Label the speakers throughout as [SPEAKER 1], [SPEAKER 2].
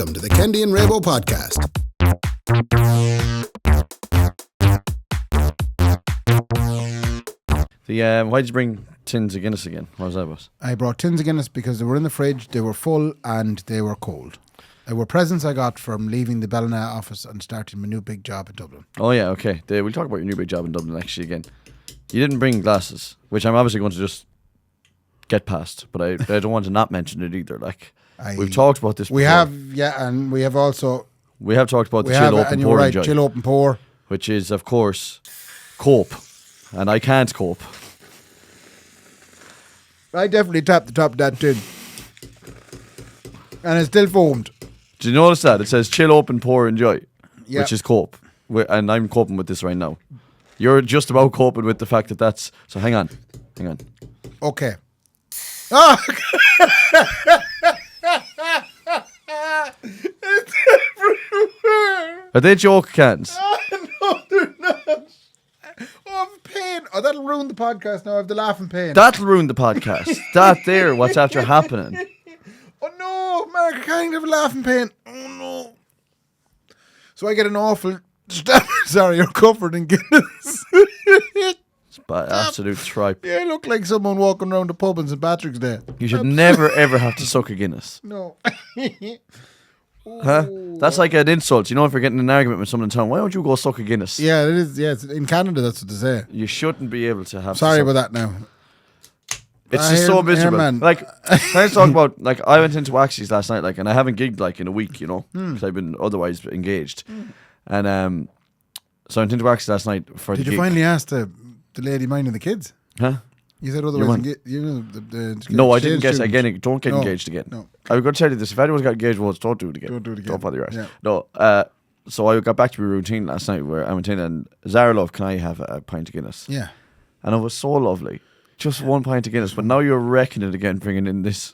[SPEAKER 1] Welcome to the Kendy and Raybo podcast.
[SPEAKER 2] Why did you bring tins of Guinness again? What was that about?
[SPEAKER 3] I brought tins of Guinness because they were in the fridge, they were full and they were cold. They were presents I got from leaving the Ballina office and starting my new big job in Dublin.
[SPEAKER 2] Oh yeah, okay. We'll talk about your new big job in Dublin actually again. You didn't bring glasses, which I'm obviously going to just get past, but I don't want to not mention it either. We've talked about this before.
[SPEAKER 3] We have, yeah, and we have also...
[SPEAKER 2] We have talked about the chill, open, pour, enjoy.
[SPEAKER 3] Chill, open, pour.
[SPEAKER 2] Which is, of course, cope. And I can't cope.
[SPEAKER 3] I definitely tapped the top of that tin. And it's still foamed.
[SPEAKER 2] Did you notice that? It says chill, open, pour, enjoy.
[SPEAKER 3] Yep.
[SPEAKER 2] Which is cope. And I'm coping with this right now. You're just about coping with the fact that that's... So hang on.
[SPEAKER 3] Okay. Oh! It's everywhere.
[SPEAKER 2] Are they joke cans?
[SPEAKER 3] Oh, no, they're not. Oh, I'm pain. Oh, that'll ruin the podcast now. I have the laughing pain.
[SPEAKER 2] That'll ruin the podcast. That there, what's after happening.
[SPEAKER 3] Oh, no, Mark, I can't have a laughing pain. Oh, no. So I get an awful... Sorry, you're covered in Guinness.
[SPEAKER 2] It's absolute tripe.
[SPEAKER 3] Yeah, I look like someone walking around the pub on St. Patrick's Day.
[SPEAKER 2] You should never, ever have to suck a Guinness.
[SPEAKER 3] No.
[SPEAKER 2] Huh? That's like an insult. You know, if you're getting in an argument with someone in town, why don't you go suck a Guinness?
[SPEAKER 3] Yeah, it is. Yeah, in Canada, that's what they say.
[SPEAKER 2] You shouldn't be able to have
[SPEAKER 3] Sorry
[SPEAKER 2] to
[SPEAKER 3] about that now.
[SPEAKER 2] It's just so miserable. Like, let's talk about, like, I went into Waxies last night, like, and I haven't gigged, like, in a week, you know, because I've been otherwise engaged. And so I went into Waxies last night for the
[SPEAKER 3] Did you
[SPEAKER 2] gig.
[SPEAKER 3] finally ask the lady minding the kids?
[SPEAKER 2] Huh?
[SPEAKER 3] You said otherwise.
[SPEAKER 2] No, I didn't get again. Don't get engaged again.
[SPEAKER 3] No.
[SPEAKER 2] I was going to tell you this: if anyone's got engaged once, don't do it again.
[SPEAKER 3] Don't do it again.
[SPEAKER 2] Don't bother your ass.
[SPEAKER 3] Yeah.
[SPEAKER 2] No. So I got back to my routine last night where I went in and Zara, love, can I have a pint of Guinness?
[SPEAKER 3] Yeah.
[SPEAKER 2] And it was so lovely, just one pint of Guinness. But now you're wrecking it again, bringing in this.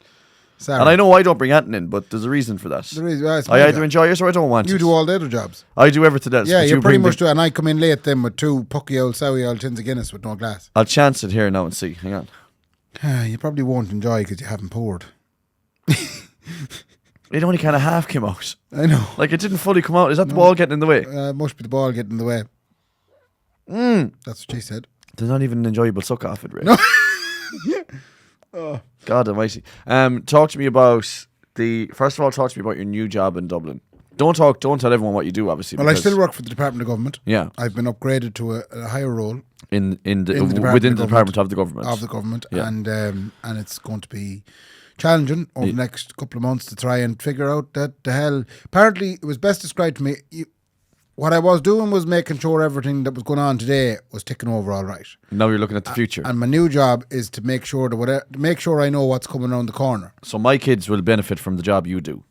[SPEAKER 3] Sorry.
[SPEAKER 2] And I know I don't bring anything in, but there's a reason for that.
[SPEAKER 3] There is. Well,
[SPEAKER 2] I either enjoy it or I don't want it.
[SPEAKER 3] You do all the other jobs.
[SPEAKER 2] I do everything else.
[SPEAKER 3] Yeah,
[SPEAKER 2] but
[SPEAKER 3] you pretty
[SPEAKER 2] bring
[SPEAKER 3] much do. And I come in late then with two pucky old, sowy old tins of Guinness with no glass.
[SPEAKER 2] I'll chance it here now and see. Hang on.
[SPEAKER 3] You probably won't enjoy because you haven't poured.
[SPEAKER 2] It only kind of half came out.
[SPEAKER 3] I know.
[SPEAKER 2] Like it didn't fully come out. Is that the ball getting in the way?
[SPEAKER 3] Must be the ball getting in the way. That's what she said.
[SPEAKER 2] There's not even an enjoyable suck off it, Ray.
[SPEAKER 3] No.
[SPEAKER 2] God almighty. Talk to me about first of all, talk to me about your new job in Dublin. Don't tell everyone what you do, obviously.
[SPEAKER 3] Well, I still work for the Department of Government.
[SPEAKER 2] Yeah.
[SPEAKER 3] I've been upgraded to a higher role
[SPEAKER 2] within the
[SPEAKER 3] Department
[SPEAKER 2] of the government.
[SPEAKER 3] Of the government.
[SPEAKER 2] Yeah.
[SPEAKER 3] And it's going to be challenging over the next couple of months to try and figure out that the hell. Apparently, it was best described to me. What I was doing was making sure everything that was going on today was ticking over all right.
[SPEAKER 2] Now you're looking at the future.
[SPEAKER 3] And my new job is to make sure I know what's coming around the corner.
[SPEAKER 2] So my kids will benefit from the job you do,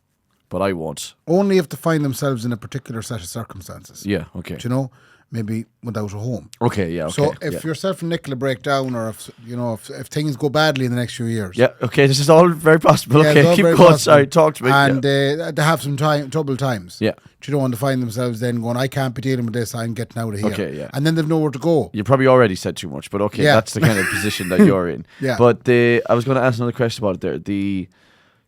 [SPEAKER 2] but I won't.
[SPEAKER 3] Only if they find themselves in a particular set of circumstances.
[SPEAKER 2] Yeah, okay.
[SPEAKER 3] Do you know? Maybe without a home.
[SPEAKER 2] Okay, yeah, okay.
[SPEAKER 3] So if yourself and Nicola break down, or if things go badly in the next few years.
[SPEAKER 2] Yeah, okay, this is all very possible.
[SPEAKER 3] Yeah,
[SPEAKER 2] okay, keep going.
[SPEAKER 3] Possible.
[SPEAKER 2] Sorry, talk to me.
[SPEAKER 3] And they have some troubled times.
[SPEAKER 2] Yeah.
[SPEAKER 3] Do you know, and to find themselves then going, I can't be dealing with this, I'm getting out of here.
[SPEAKER 2] Okay, yeah.
[SPEAKER 3] And then they've nowhere to go.
[SPEAKER 2] You probably already said too much, but okay,
[SPEAKER 3] Yeah.
[SPEAKER 2] that's the kind of position that you're in.
[SPEAKER 3] Yeah.
[SPEAKER 2] But I was going to ask another question about it there.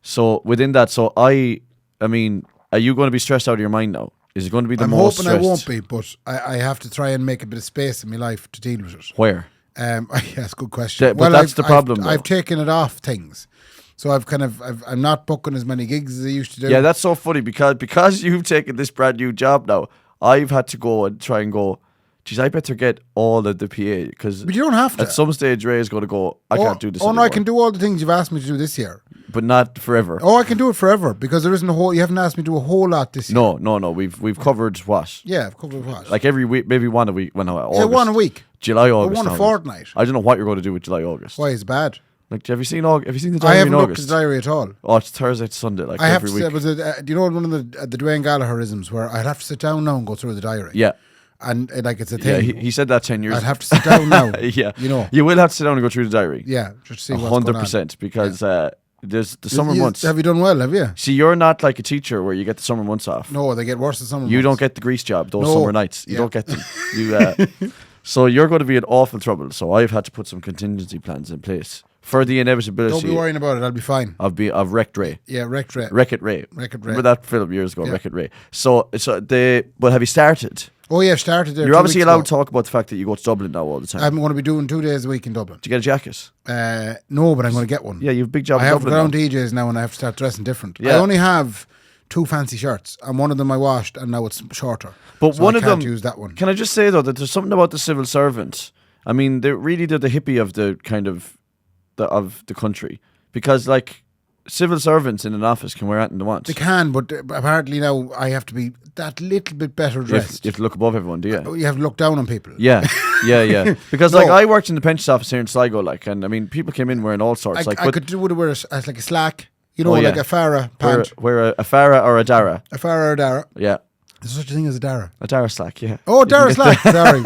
[SPEAKER 2] So within that, I mean, are you going to be stressed out of your mind now? Is it going to be the most stressed?
[SPEAKER 3] I'm hoping I won't be, but I have to try and make a bit of space in my life to deal with it.
[SPEAKER 2] Where?
[SPEAKER 3] That's a good question.
[SPEAKER 2] But that's the problem, though.
[SPEAKER 3] I've taken it off things. So I'm not booking as many gigs as I used to do.
[SPEAKER 2] Yeah, that's so funny because you've taken this brand new job now. I've had to go and try and go, geez, I better get all of the PA because.
[SPEAKER 3] But you don't have to.
[SPEAKER 2] At some stage, Ray is going to go, I can't do this anymore.
[SPEAKER 3] No, I can do all the things you've asked me to do this year.
[SPEAKER 2] But not forever.
[SPEAKER 3] Oh, I can do it forever because there isn't you haven't asked me to do a whole lot this year.
[SPEAKER 2] No. We've covered what?
[SPEAKER 3] Yeah, I've covered what?
[SPEAKER 2] Like every week, maybe one a week. August.
[SPEAKER 3] Yeah, one a week.
[SPEAKER 2] July, August.
[SPEAKER 3] Or one a fortnight.
[SPEAKER 2] I don't know what you're going to do with July, August.
[SPEAKER 3] Why is it bad?
[SPEAKER 2] Like, have you seen the diary
[SPEAKER 3] I haven't
[SPEAKER 2] in
[SPEAKER 3] looked
[SPEAKER 2] August?
[SPEAKER 3] at the diary at all.
[SPEAKER 2] Oh, it's Thursday to Sunday, like
[SPEAKER 3] I have
[SPEAKER 2] every
[SPEAKER 3] to.
[SPEAKER 2] week.
[SPEAKER 3] Do you know one of the Dwayne Gallagherisms where I'd have to sit down now and go through the diary?
[SPEAKER 2] Yeah.
[SPEAKER 3] And like it's a
[SPEAKER 2] Yeah,
[SPEAKER 3] thing.
[SPEAKER 2] he said that 10 years
[SPEAKER 3] I'd have to sit down now.
[SPEAKER 2] Yeah.
[SPEAKER 3] You know.
[SPEAKER 2] You will have to sit down and go through the diary.
[SPEAKER 3] Yeah, just to see what's going on.
[SPEAKER 2] 100% because there's the summer months.
[SPEAKER 3] Have you done well, have you?
[SPEAKER 2] See, you're not like a teacher where you get the summer months off.
[SPEAKER 3] No, they get worse the summer months.
[SPEAKER 2] You don't get the grease job, those
[SPEAKER 3] No.
[SPEAKER 2] summer nights. You don't get them. So you're going to be in awful trouble. So I've had to put some contingency plans in place for the inevitability.
[SPEAKER 3] Don't be worrying about it. I'll be fine.
[SPEAKER 2] Of Wrecked Ray.
[SPEAKER 3] Yeah, Wrecked Ray.
[SPEAKER 2] Wreck-It Ray.
[SPEAKER 3] Wreck-It Ray.
[SPEAKER 2] Remember that film years ago,
[SPEAKER 3] Yeah.
[SPEAKER 2] Wreck-It Ray. But have you started?
[SPEAKER 3] Oh yeah, started there.
[SPEAKER 2] You're
[SPEAKER 3] 2
[SPEAKER 2] obviously
[SPEAKER 3] weeks
[SPEAKER 2] allowed
[SPEAKER 3] ago.
[SPEAKER 2] to talk about the fact that you go to Dublin now all the time.
[SPEAKER 3] I'm going to be doing 2 days a week in Dublin.
[SPEAKER 2] Did you get a jacket?
[SPEAKER 3] No, but I'm going to get one.
[SPEAKER 2] Yeah, you have a big job
[SPEAKER 3] I
[SPEAKER 2] in
[SPEAKER 3] have to
[SPEAKER 2] Dublin
[SPEAKER 3] go
[SPEAKER 2] now.
[SPEAKER 3] down to EJ's now, and I have to start dressing different.
[SPEAKER 2] Yeah.
[SPEAKER 3] I only have 2 fancy shirts, and one of them I washed, and now it's shorter.
[SPEAKER 2] But
[SPEAKER 3] so
[SPEAKER 2] one
[SPEAKER 3] I
[SPEAKER 2] of
[SPEAKER 3] can't
[SPEAKER 2] them,
[SPEAKER 3] use that one.
[SPEAKER 2] Can I just say though that there's something about the civil servant. I mean, they're the hippie of the kind of of the country, because like civil servants in an office can wear anything they want.
[SPEAKER 3] They can, but apparently now I have to be that little bit better dressed.
[SPEAKER 2] You have to look above everyone, do you?
[SPEAKER 3] You have to look down on people.
[SPEAKER 2] Yeah. Because
[SPEAKER 3] No.
[SPEAKER 2] like I worked in the pensions office here in Sligo, like, and I mean people came in wearing all sorts.
[SPEAKER 3] I could do would wear like a slack, you know,
[SPEAKER 2] Oh, yeah.
[SPEAKER 3] like a Farah pant,
[SPEAKER 2] wear a Farah or a Dara.
[SPEAKER 3] a Farah or a Dara.
[SPEAKER 2] Yeah,
[SPEAKER 3] There's such a thing as a Dara.
[SPEAKER 2] a Dara slack. Yeah.
[SPEAKER 3] Oh, Dara slack. Sorry,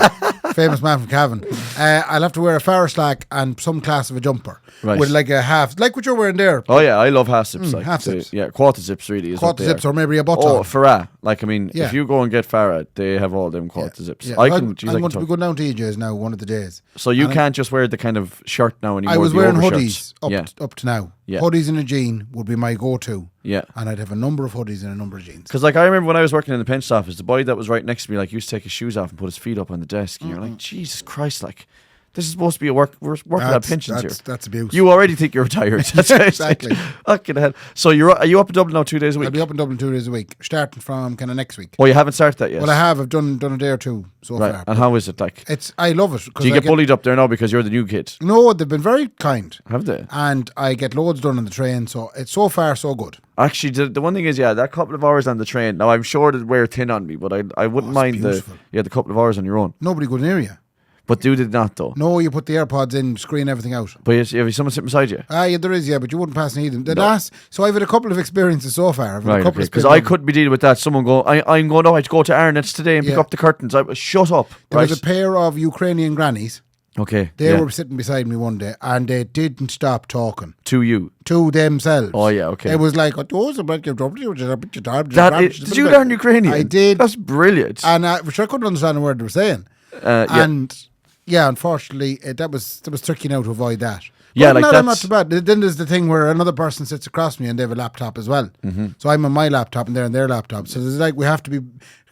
[SPEAKER 3] famous man from Cavan. I'll have to wear a Farah slack and some class of a jumper
[SPEAKER 2] Right.
[SPEAKER 3] with like a half, like what you're wearing there.
[SPEAKER 2] Oh yeah, I love half zips. Like
[SPEAKER 3] half zips.
[SPEAKER 2] Yeah, quarter zips really is what
[SPEAKER 3] Quarter
[SPEAKER 2] they
[SPEAKER 3] zips
[SPEAKER 2] are.
[SPEAKER 3] or maybe a button.
[SPEAKER 2] Oh, Farah. Like I mean,
[SPEAKER 3] Yeah.
[SPEAKER 2] if you go and get Farah, they have all them quarter zips.
[SPEAKER 3] Yeah.
[SPEAKER 2] I
[SPEAKER 3] I'm
[SPEAKER 2] can. I
[SPEAKER 3] going
[SPEAKER 2] can
[SPEAKER 3] to be
[SPEAKER 2] talk.
[SPEAKER 3] going down to EJ's now one of the days.
[SPEAKER 2] So you can't just wear the kind of shirt now anymore.
[SPEAKER 3] I was
[SPEAKER 2] the
[SPEAKER 3] wearing
[SPEAKER 2] overshirts.
[SPEAKER 3] hoodies up to now.
[SPEAKER 2] Yeah.
[SPEAKER 3] Hoodies and a jean would be my go-to.
[SPEAKER 2] Yeah.
[SPEAKER 3] And I'd have a number of hoodies and a number of jeans.
[SPEAKER 2] Because like I remember when I was working in the pensions office, the boy that was right next to me like used to take his shoes off and put his feet up on the desk, and you're like, Jesus Christ, like this is supposed to be a working at pensions here.
[SPEAKER 3] That's abuse.
[SPEAKER 2] You already think you're retired. That's
[SPEAKER 3] Exactly.
[SPEAKER 2] Fucking hell. So are you up in Dublin now 2 days a week?
[SPEAKER 3] I'll be up in Dublin 2 days a week, starting from kind of next week.
[SPEAKER 2] Oh, you haven't started that yet?
[SPEAKER 3] Well, I've done a day or two so
[SPEAKER 2] Right.
[SPEAKER 3] far.
[SPEAKER 2] And how is it like?
[SPEAKER 3] I love it.
[SPEAKER 2] Do you get bullied up there now because you're the new kid?
[SPEAKER 3] No, they've been very kind.
[SPEAKER 2] Have they?
[SPEAKER 3] And I get loads done on the train, so it's so far so good.
[SPEAKER 2] Actually, the one thing is, yeah, that couple of hours on the train. Now, I'm sure it'd wear thin on me, but I wouldn't mind
[SPEAKER 3] beautiful.
[SPEAKER 2] the couple of hours on your own.
[SPEAKER 3] Nobody goes near you.
[SPEAKER 2] But do they not though?
[SPEAKER 3] No, you put the AirPods in, screen everything out.
[SPEAKER 2] But have someone sitting beside you?
[SPEAKER 3] Yeah, there is, but you wouldn't pass any of them. So I've had a couple of experiences so far.
[SPEAKER 2] Right, because I couldn't be dealing with that. Someone go, I'm going to go to Arnott's today and pick
[SPEAKER 3] Yeah.
[SPEAKER 2] up the curtains. Shut up.
[SPEAKER 3] There
[SPEAKER 2] Right?
[SPEAKER 3] was a pair of Ukrainian grannies.
[SPEAKER 2] Okay.
[SPEAKER 3] They
[SPEAKER 2] yeah.
[SPEAKER 3] were sitting beside me one day, and they didn't stop talking
[SPEAKER 2] To you.
[SPEAKER 3] to themselves.
[SPEAKER 2] Oh, yeah, okay.
[SPEAKER 3] It was like, did you
[SPEAKER 2] Did you learn Ukrainian?
[SPEAKER 3] I did.
[SPEAKER 2] That's brilliant.
[SPEAKER 3] And which I couldn't understand a word they were saying.
[SPEAKER 2] Yeah.
[SPEAKER 3] And yeah, unfortunately, that was tricky now to avoid that.
[SPEAKER 2] Yeah,
[SPEAKER 3] But
[SPEAKER 2] like
[SPEAKER 3] I'm not
[SPEAKER 2] that's-
[SPEAKER 3] too bad. Then there's the thing where another person sits across me and they have a laptop as well.
[SPEAKER 2] Mm-hmm.
[SPEAKER 3] So I'm on my laptop and they're on their laptop. So there's like we have to be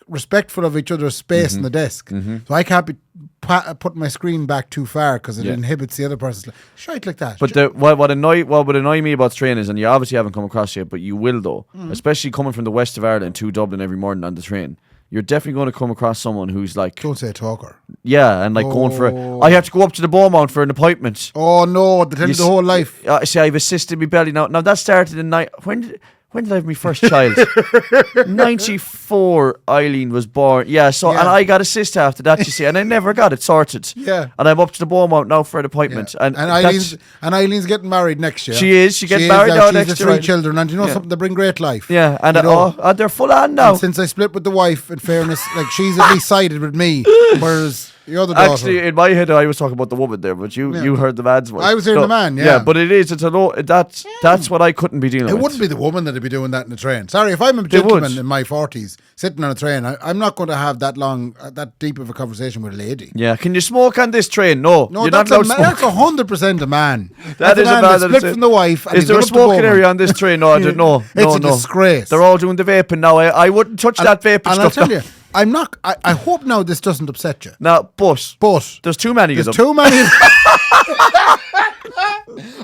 [SPEAKER 3] respectful of each other's space in the desk. So I can't be putting my screen back too far because it
[SPEAKER 2] Yeah.
[SPEAKER 3] inhibits the other person's shite like that.
[SPEAKER 2] But what would annoy me about the train is, and you obviously haven't come across yet, but you will though, especially coming from the west of Ireland to Dublin every morning on the train. You're definitely going to come across someone who's like,
[SPEAKER 3] Don't say talker.
[SPEAKER 2] yeah, and like going for I have to go up to the Beaumont for an appointment.
[SPEAKER 3] Oh no, they tell you the whole life.
[SPEAKER 2] See, I've assisted me belly now. Now that started in when did I have my first child? 94, Eileen was born. Yeah, so
[SPEAKER 3] Yeah.
[SPEAKER 2] and I got a cyst after that, you see, and I never got it sorted.
[SPEAKER 3] Yeah.
[SPEAKER 2] And I'm up to the Beaumont now for an appointment.
[SPEAKER 3] And Eileen's getting married next year.
[SPEAKER 2] She is. She gets married now
[SPEAKER 3] She's
[SPEAKER 2] next
[SPEAKER 3] the
[SPEAKER 2] year.
[SPEAKER 3] 3 children, and you know something? They bring great life.
[SPEAKER 2] Yeah, and
[SPEAKER 3] You know?
[SPEAKER 2] they're full on now.
[SPEAKER 3] And since I split with the wife, in fairness, like she's at least sided with me, whereas the other daughter.
[SPEAKER 2] Actually, in my head, I was talking about the woman there, but you heard the man's voice.
[SPEAKER 3] I was hearing the man, yeah.
[SPEAKER 2] Yeah, but it's a low. That's what I couldn't be dealing
[SPEAKER 3] it
[SPEAKER 2] with.
[SPEAKER 3] wouldn't be the woman that'd be doing that in the train. Sorry, if I'm a
[SPEAKER 2] would.
[SPEAKER 3] gentleman in my 40s sitting on a train, I'm not going to have that deep of a conversation with a lady.
[SPEAKER 2] Yeah, can you smoke on this train? No,
[SPEAKER 3] No,
[SPEAKER 2] you're
[SPEAKER 3] that's
[SPEAKER 2] not allowed to
[SPEAKER 3] that's
[SPEAKER 2] smoke.
[SPEAKER 3] 100% a man.
[SPEAKER 2] That
[SPEAKER 3] That's
[SPEAKER 2] is
[SPEAKER 3] a man that's
[SPEAKER 2] that's
[SPEAKER 3] split from the wife. And
[SPEAKER 2] Is
[SPEAKER 3] he's
[SPEAKER 2] there a
[SPEAKER 3] gone up to
[SPEAKER 2] smoking
[SPEAKER 3] Beaumont.
[SPEAKER 2] area on this train? No, I don't know.
[SPEAKER 3] It's a disgrace.
[SPEAKER 2] They're all doing the vaping now. I wouldn't touch that vaping
[SPEAKER 3] And
[SPEAKER 2] stuff.
[SPEAKER 3] I'll tell
[SPEAKER 2] now.
[SPEAKER 3] you, I'm not. I hope now this doesn't upset you.
[SPEAKER 2] No, but
[SPEAKER 3] But
[SPEAKER 2] there's too many of
[SPEAKER 3] there's
[SPEAKER 2] them.
[SPEAKER 3] too many.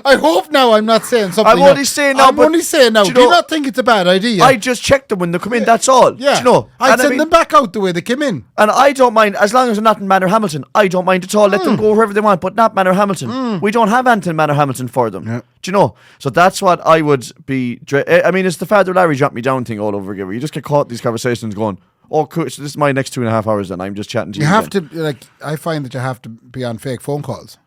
[SPEAKER 3] I hope now I'm not saying something.
[SPEAKER 2] I'm only saying now,
[SPEAKER 3] I'm
[SPEAKER 2] but
[SPEAKER 3] only saying now.
[SPEAKER 2] do you
[SPEAKER 3] Do you
[SPEAKER 2] know-
[SPEAKER 3] not think it's a bad idea?
[SPEAKER 2] I just check them when they come in. That's all.
[SPEAKER 3] yeah.
[SPEAKER 2] Do you know?
[SPEAKER 3] I'd
[SPEAKER 2] And I
[SPEAKER 3] send
[SPEAKER 2] mean-
[SPEAKER 3] them back out the way they came in.
[SPEAKER 2] And I don't mind, as long as they're not in Manor Hamilton, I don't mind at all. Let them go wherever they want, but not Manor Hamilton. We don't have anything in Manor Hamilton for them.
[SPEAKER 3] Yeah.
[SPEAKER 2] Do you know? So that's what I would be... I mean, it's the Father Larry jump me down thing all over again, where you just get caught in these conversations going, oh, cool, so this is my next 2.5 hours then. I'm just chatting to you.
[SPEAKER 3] You have
[SPEAKER 2] again.
[SPEAKER 3] to I find that you have to be on fake phone calls.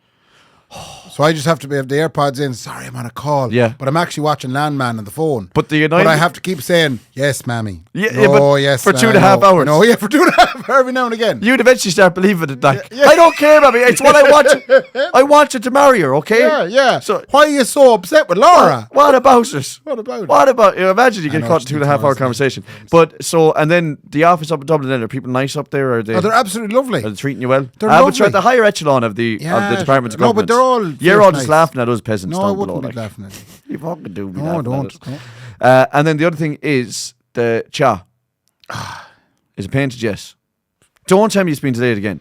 [SPEAKER 3] So I just have to have the AirPods in. Sorry, I'm on a call.
[SPEAKER 2] Yeah.
[SPEAKER 3] But I'm actually watching Landman on the phone.
[SPEAKER 2] But the
[SPEAKER 3] I have to keep saying, yes, mammy.
[SPEAKER 2] Yeah,
[SPEAKER 3] no,
[SPEAKER 2] yeah, but
[SPEAKER 3] yes.
[SPEAKER 2] for 2.5
[SPEAKER 3] no,
[SPEAKER 2] hours.
[SPEAKER 3] No, yeah, for 2.5 every now and again.
[SPEAKER 2] You'd eventually start believing it. Like, I don't care, baby. It's what I want. I wanted to marry her, okay?
[SPEAKER 3] Yeah, yeah.
[SPEAKER 2] So
[SPEAKER 3] Why are you so upset with Laura?
[SPEAKER 2] what about it?
[SPEAKER 3] What about it?
[SPEAKER 2] What about you know, imagine you get
[SPEAKER 3] know
[SPEAKER 2] caught in
[SPEAKER 3] what you
[SPEAKER 2] 2.5 hour
[SPEAKER 3] think,
[SPEAKER 2] conversation. But so and then the office up in Dublin, then are people nice up there? Or are they
[SPEAKER 3] Oh, they're absolutely lovely.
[SPEAKER 2] treating you well?
[SPEAKER 3] They're
[SPEAKER 2] But you're
[SPEAKER 3] lovely.
[SPEAKER 2] at the higher echelon of the department of
[SPEAKER 3] No,
[SPEAKER 2] government.
[SPEAKER 3] but they're
[SPEAKER 2] You're all just laughing at us peasants.
[SPEAKER 3] No,
[SPEAKER 2] down
[SPEAKER 3] I wouldn't
[SPEAKER 2] below,
[SPEAKER 3] be laughing at you.
[SPEAKER 2] You fucking do be
[SPEAKER 3] No,
[SPEAKER 2] laughing
[SPEAKER 3] don't.
[SPEAKER 2] at us. And then the other thing is the cha. Is it painted? Yes. Don't tell me it's been delayed again.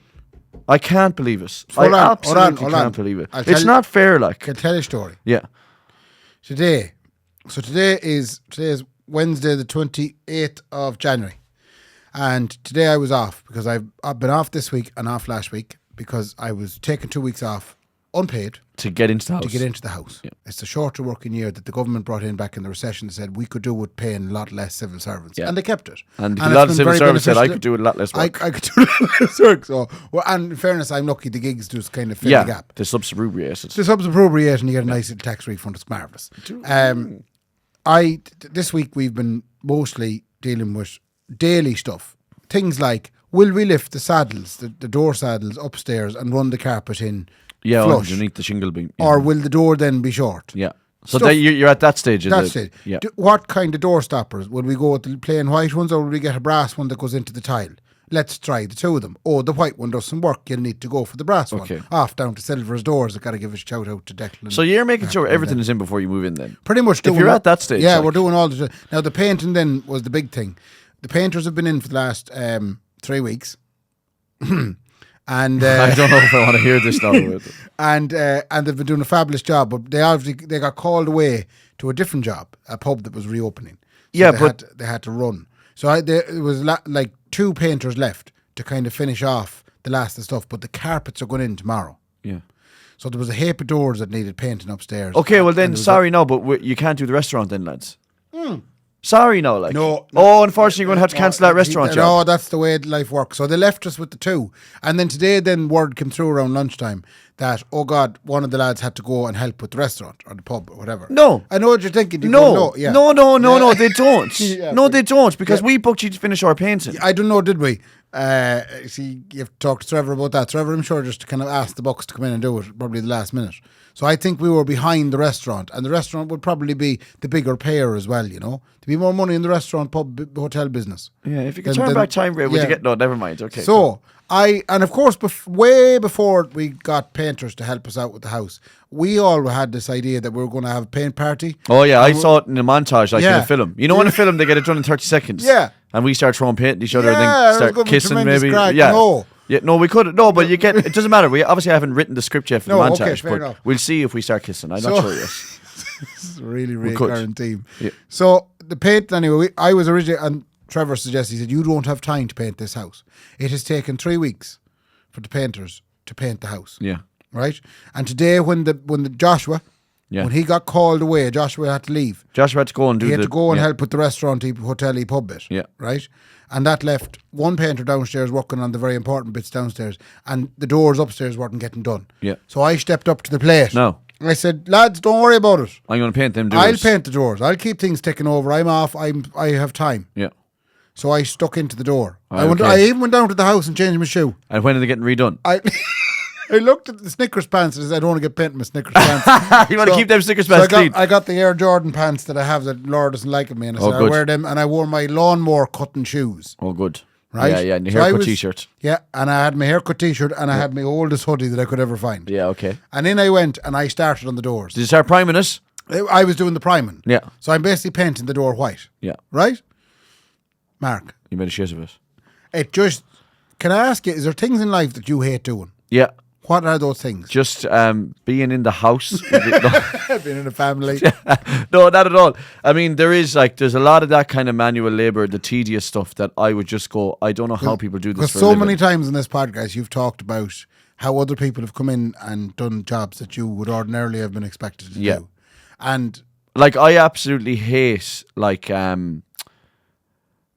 [SPEAKER 2] I can't believe it.
[SPEAKER 3] Hold on,
[SPEAKER 2] absolutely can't believe it. It's not fair, like.
[SPEAKER 3] I'll tell you a story.
[SPEAKER 2] Yeah.
[SPEAKER 3] Today is Wednesday, the 28th of January. And today I was off because I've been off this week and off last week because I was taking 2 weeks off, unpaid.
[SPEAKER 2] To get into the house.
[SPEAKER 3] Yeah. It's the shorter working year that the government brought in back in the recession. They said we could do with paying a lot less civil servants. Yeah. And they kept it.
[SPEAKER 2] And a lot of civil servants said I could do a lot less work.
[SPEAKER 3] I could do a lot less work. So, and in fairness, I'm lucky the gigs just kind of fill the gap.
[SPEAKER 2] They're subsidiated.
[SPEAKER 3] They're subsidiated and you get a nice little tax refund. It's marvellous. This week we've been mostly dealing with daily stuff. Things like, will we lift the saddles, the door saddles upstairs and run the carpet in flush?
[SPEAKER 2] Underneath the shingle beam. Yeah.
[SPEAKER 3] Or will the door then be short?
[SPEAKER 2] Yeah. So you're at that stage.
[SPEAKER 3] Yeah. What kind of door stoppers? Will we go with the plain white ones or will we get a brass one that goes into the tile? Let's try the two of them. Oh, the white one doesn't work. You'll need to go for the brass one. Off down to Silver's Doors. I've got to give a shout out to Declan.
[SPEAKER 2] So you're making sure everything is in before you move in then?
[SPEAKER 3] Pretty much.
[SPEAKER 2] If you're at that stage.
[SPEAKER 3] Yeah, we're doing all the... Now, the painting then was the big thing. The painters have been in for the last 3 weeks. And
[SPEAKER 2] I don't know if I want to hear this now.
[SPEAKER 3] And they've been doing a fabulous job, but they got called away to a different job, a pub that was reopening. So they had to run. So there was like 2 painters left to kind of finish off the last of the stuff, but the carpets are going in tomorrow.
[SPEAKER 2] Yeah.
[SPEAKER 3] So there was a heap of doors that needed painting upstairs.
[SPEAKER 2] Okay, well then, but you can't do the restaurant then, lads. Sorry, no, like.
[SPEAKER 3] No.
[SPEAKER 2] Oh, unfortunately, you're going to have to cancel that restaurant job.
[SPEAKER 3] No, that's the way life works. So they left us with the 2. And then today, word came through around lunchtime that, oh God, one of the lads had to go and help with the restaurant or the pub or whatever.
[SPEAKER 2] No.
[SPEAKER 3] I know what you're thinking.
[SPEAKER 2] No, they don't.
[SPEAKER 3] Yeah,
[SPEAKER 2] no, they don't, because we booked you to finish our painting.
[SPEAKER 3] I don't know, did we? See, you have to talk to Trevor about that. Trevor, I'm sure, just to kind of ask the Bucks to come in and do it, probably the last minute. So I think we were behind the restaurant, and the restaurant would probably be the bigger payer as well, you know? To be more money in the restaurant, pub, hotel business.
[SPEAKER 2] Yeah, if you could turn back time, would you get... No, never mind, okay.
[SPEAKER 3] So, and of course, way before we got painters to help us out with the house, we all had this idea that we were going to have a paint party.
[SPEAKER 2] Oh yeah, I saw it in a montage, like in a film. You know, in a film, they get it done in 30 seconds.
[SPEAKER 3] Yeah.
[SPEAKER 2] And we start throwing paint at each other and then start kissing maybe.
[SPEAKER 3] Crack.
[SPEAKER 2] Yeah.
[SPEAKER 3] No.
[SPEAKER 2] Yeah, no, we could. No, but it doesn't matter. We obviously haven't written the script yet for the montage, but
[SPEAKER 3] enough.
[SPEAKER 2] we'll see if we start kissing. I'm not sure yet.
[SPEAKER 3] This is a really current team.
[SPEAKER 2] Yeah.
[SPEAKER 3] So the paint, anyway, I was originally, and Trevor suggested, he said, you don't have time to paint this house. It has taken 3 weeks for the painters to paint the house.
[SPEAKER 2] Yeah.
[SPEAKER 3] Right? And today when the Joshua, when he got called away, Joshua had to leave.
[SPEAKER 2] Joshua had to go and
[SPEAKER 3] He had to go and help with the restaurant, hotel, pub bit.
[SPEAKER 2] Yeah.
[SPEAKER 3] Right? And that left one painter downstairs working on the very important bits downstairs, and the doors upstairs weren't getting done.
[SPEAKER 2] Yeah.
[SPEAKER 3] So I stepped up to the plate.
[SPEAKER 2] No.
[SPEAKER 3] I said, lads, don't worry about it.
[SPEAKER 2] I'm going to paint them doors.
[SPEAKER 3] I'll paint the doors. I'll keep things ticking over. I'm off. I have time.
[SPEAKER 2] Yeah.
[SPEAKER 3] So I stuck into the door.
[SPEAKER 2] Okay.
[SPEAKER 3] I even went down to the house and changed my shoe.
[SPEAKER 2] And when are they getting redone?
[SPEAKER 3] I looked at the Snickers pants and said, I don't want to get paint in my Snickers pants.
[SPEAKER 2] You want to keep them Snickers pants clean?
[SPEAKER 3] I got the Air Jordan pants that I have that Laura doesn't like me. And I said, I wear them. And I wore my lawnmower cutting shoes.
[SPEAKER 2] Oh, good.
[SPEAKER 3] Right?
[SPEAKER 2] Yeah, and your haircut t-shirt.
[SPEAKER 3] Yeah, and I had my haircut t-shirt and I had my oldest hoodie that I could ever find.
[SPEAKER 2] Yeah, okay.
[SPEAKER 3] And in I went and I started on the doors.
[SPEAKER 2] Did you start priming it?
[SPEAKER 3] I was doing the priming.
[SPEAKER 2] Yeah.
[SPEAKER 3] So I'm basically painting the door white.
[SPEAKER 2] Yeah.
[SPEAKER 3] Right? Mark.
[SPEAKER 2] You made a shit of it.
[SPEAKER 3] Can I ask you, is there things in life that you hate doing?
[SPEAKER 2] Yeah.
[SPEAKER 3] What are those things?
[SPEAKER 2] Just being in the house.
[SPEAKER 3] Being in a family.
[SPEAKER 2] No, not at all. I mean, there's a lot of that kind of manual labour, the tedious stuff that I would just go, I don't know how people do this for a living.
[SPEAKER 3] So many times in this podcast you've talked about how other people have come in and done jobs that you would ordinarily have been expected to do. And
[SPEAKER 2] like, I absolutely hate, like,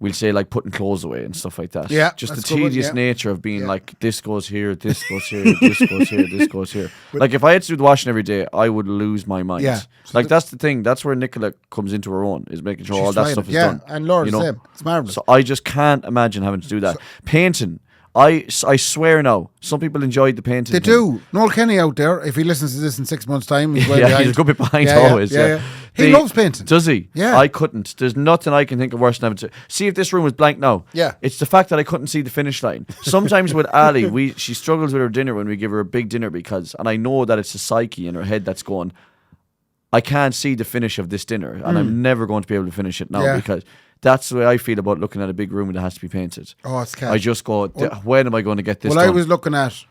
[SPEAKER 2] we'll say, like, putting clothes away and stuff like that.
[SPEAKER 3] Yeah.
[SPEAKER 2] Just the tedious nature of being like, this goes here, this goes here, this goes here, this goes here. Like, if I had to do the washing every day, I would lose my mind.
[SPEAKER 3] Yeah. So
[SPEAKER 2] like, that's the thing. That's where Nicola comes into her own, is making sure all that stuff is done.
[SPEAKER 3] Yeah, and Laura's the same. It's marvellous.
[SPEAKER 2] So I just can't imagine having to do that. Painting. I swear now, some people enjoyed the painting.
[SPEAKER 3] They do. Noel Kenny out there, if he listens to this in 6 months' time, he's well
[SPEAKER 2] he's a good bit behind always. Yeah.
[SPEAKER 3] He loves painting.
[SPEAKER 2] Does he?
[SPEAKER 3] Yeah.
[SPEAKER 2] I couldn't. There's nothing I can think of worse than having to see if this room was blank now.
[SPEAKER 3] Yeah.
[SPEAKER 2] It's the fact that I couldn't see the finish line. Sometimes with Ali, she struggles with her dinner when we give her a big dinner and I know that it's a psyche in her head that's going, I can't see the finish of this dinner and I'm never going to be able to finish it now because that's the way I feel about looking at a big room that has to be painted.
[SPEAKER 3] Oh, it's cat.
[SPEAKER 2] I just go, when am I going to get this done?
[SPEAKER 3] I was looking at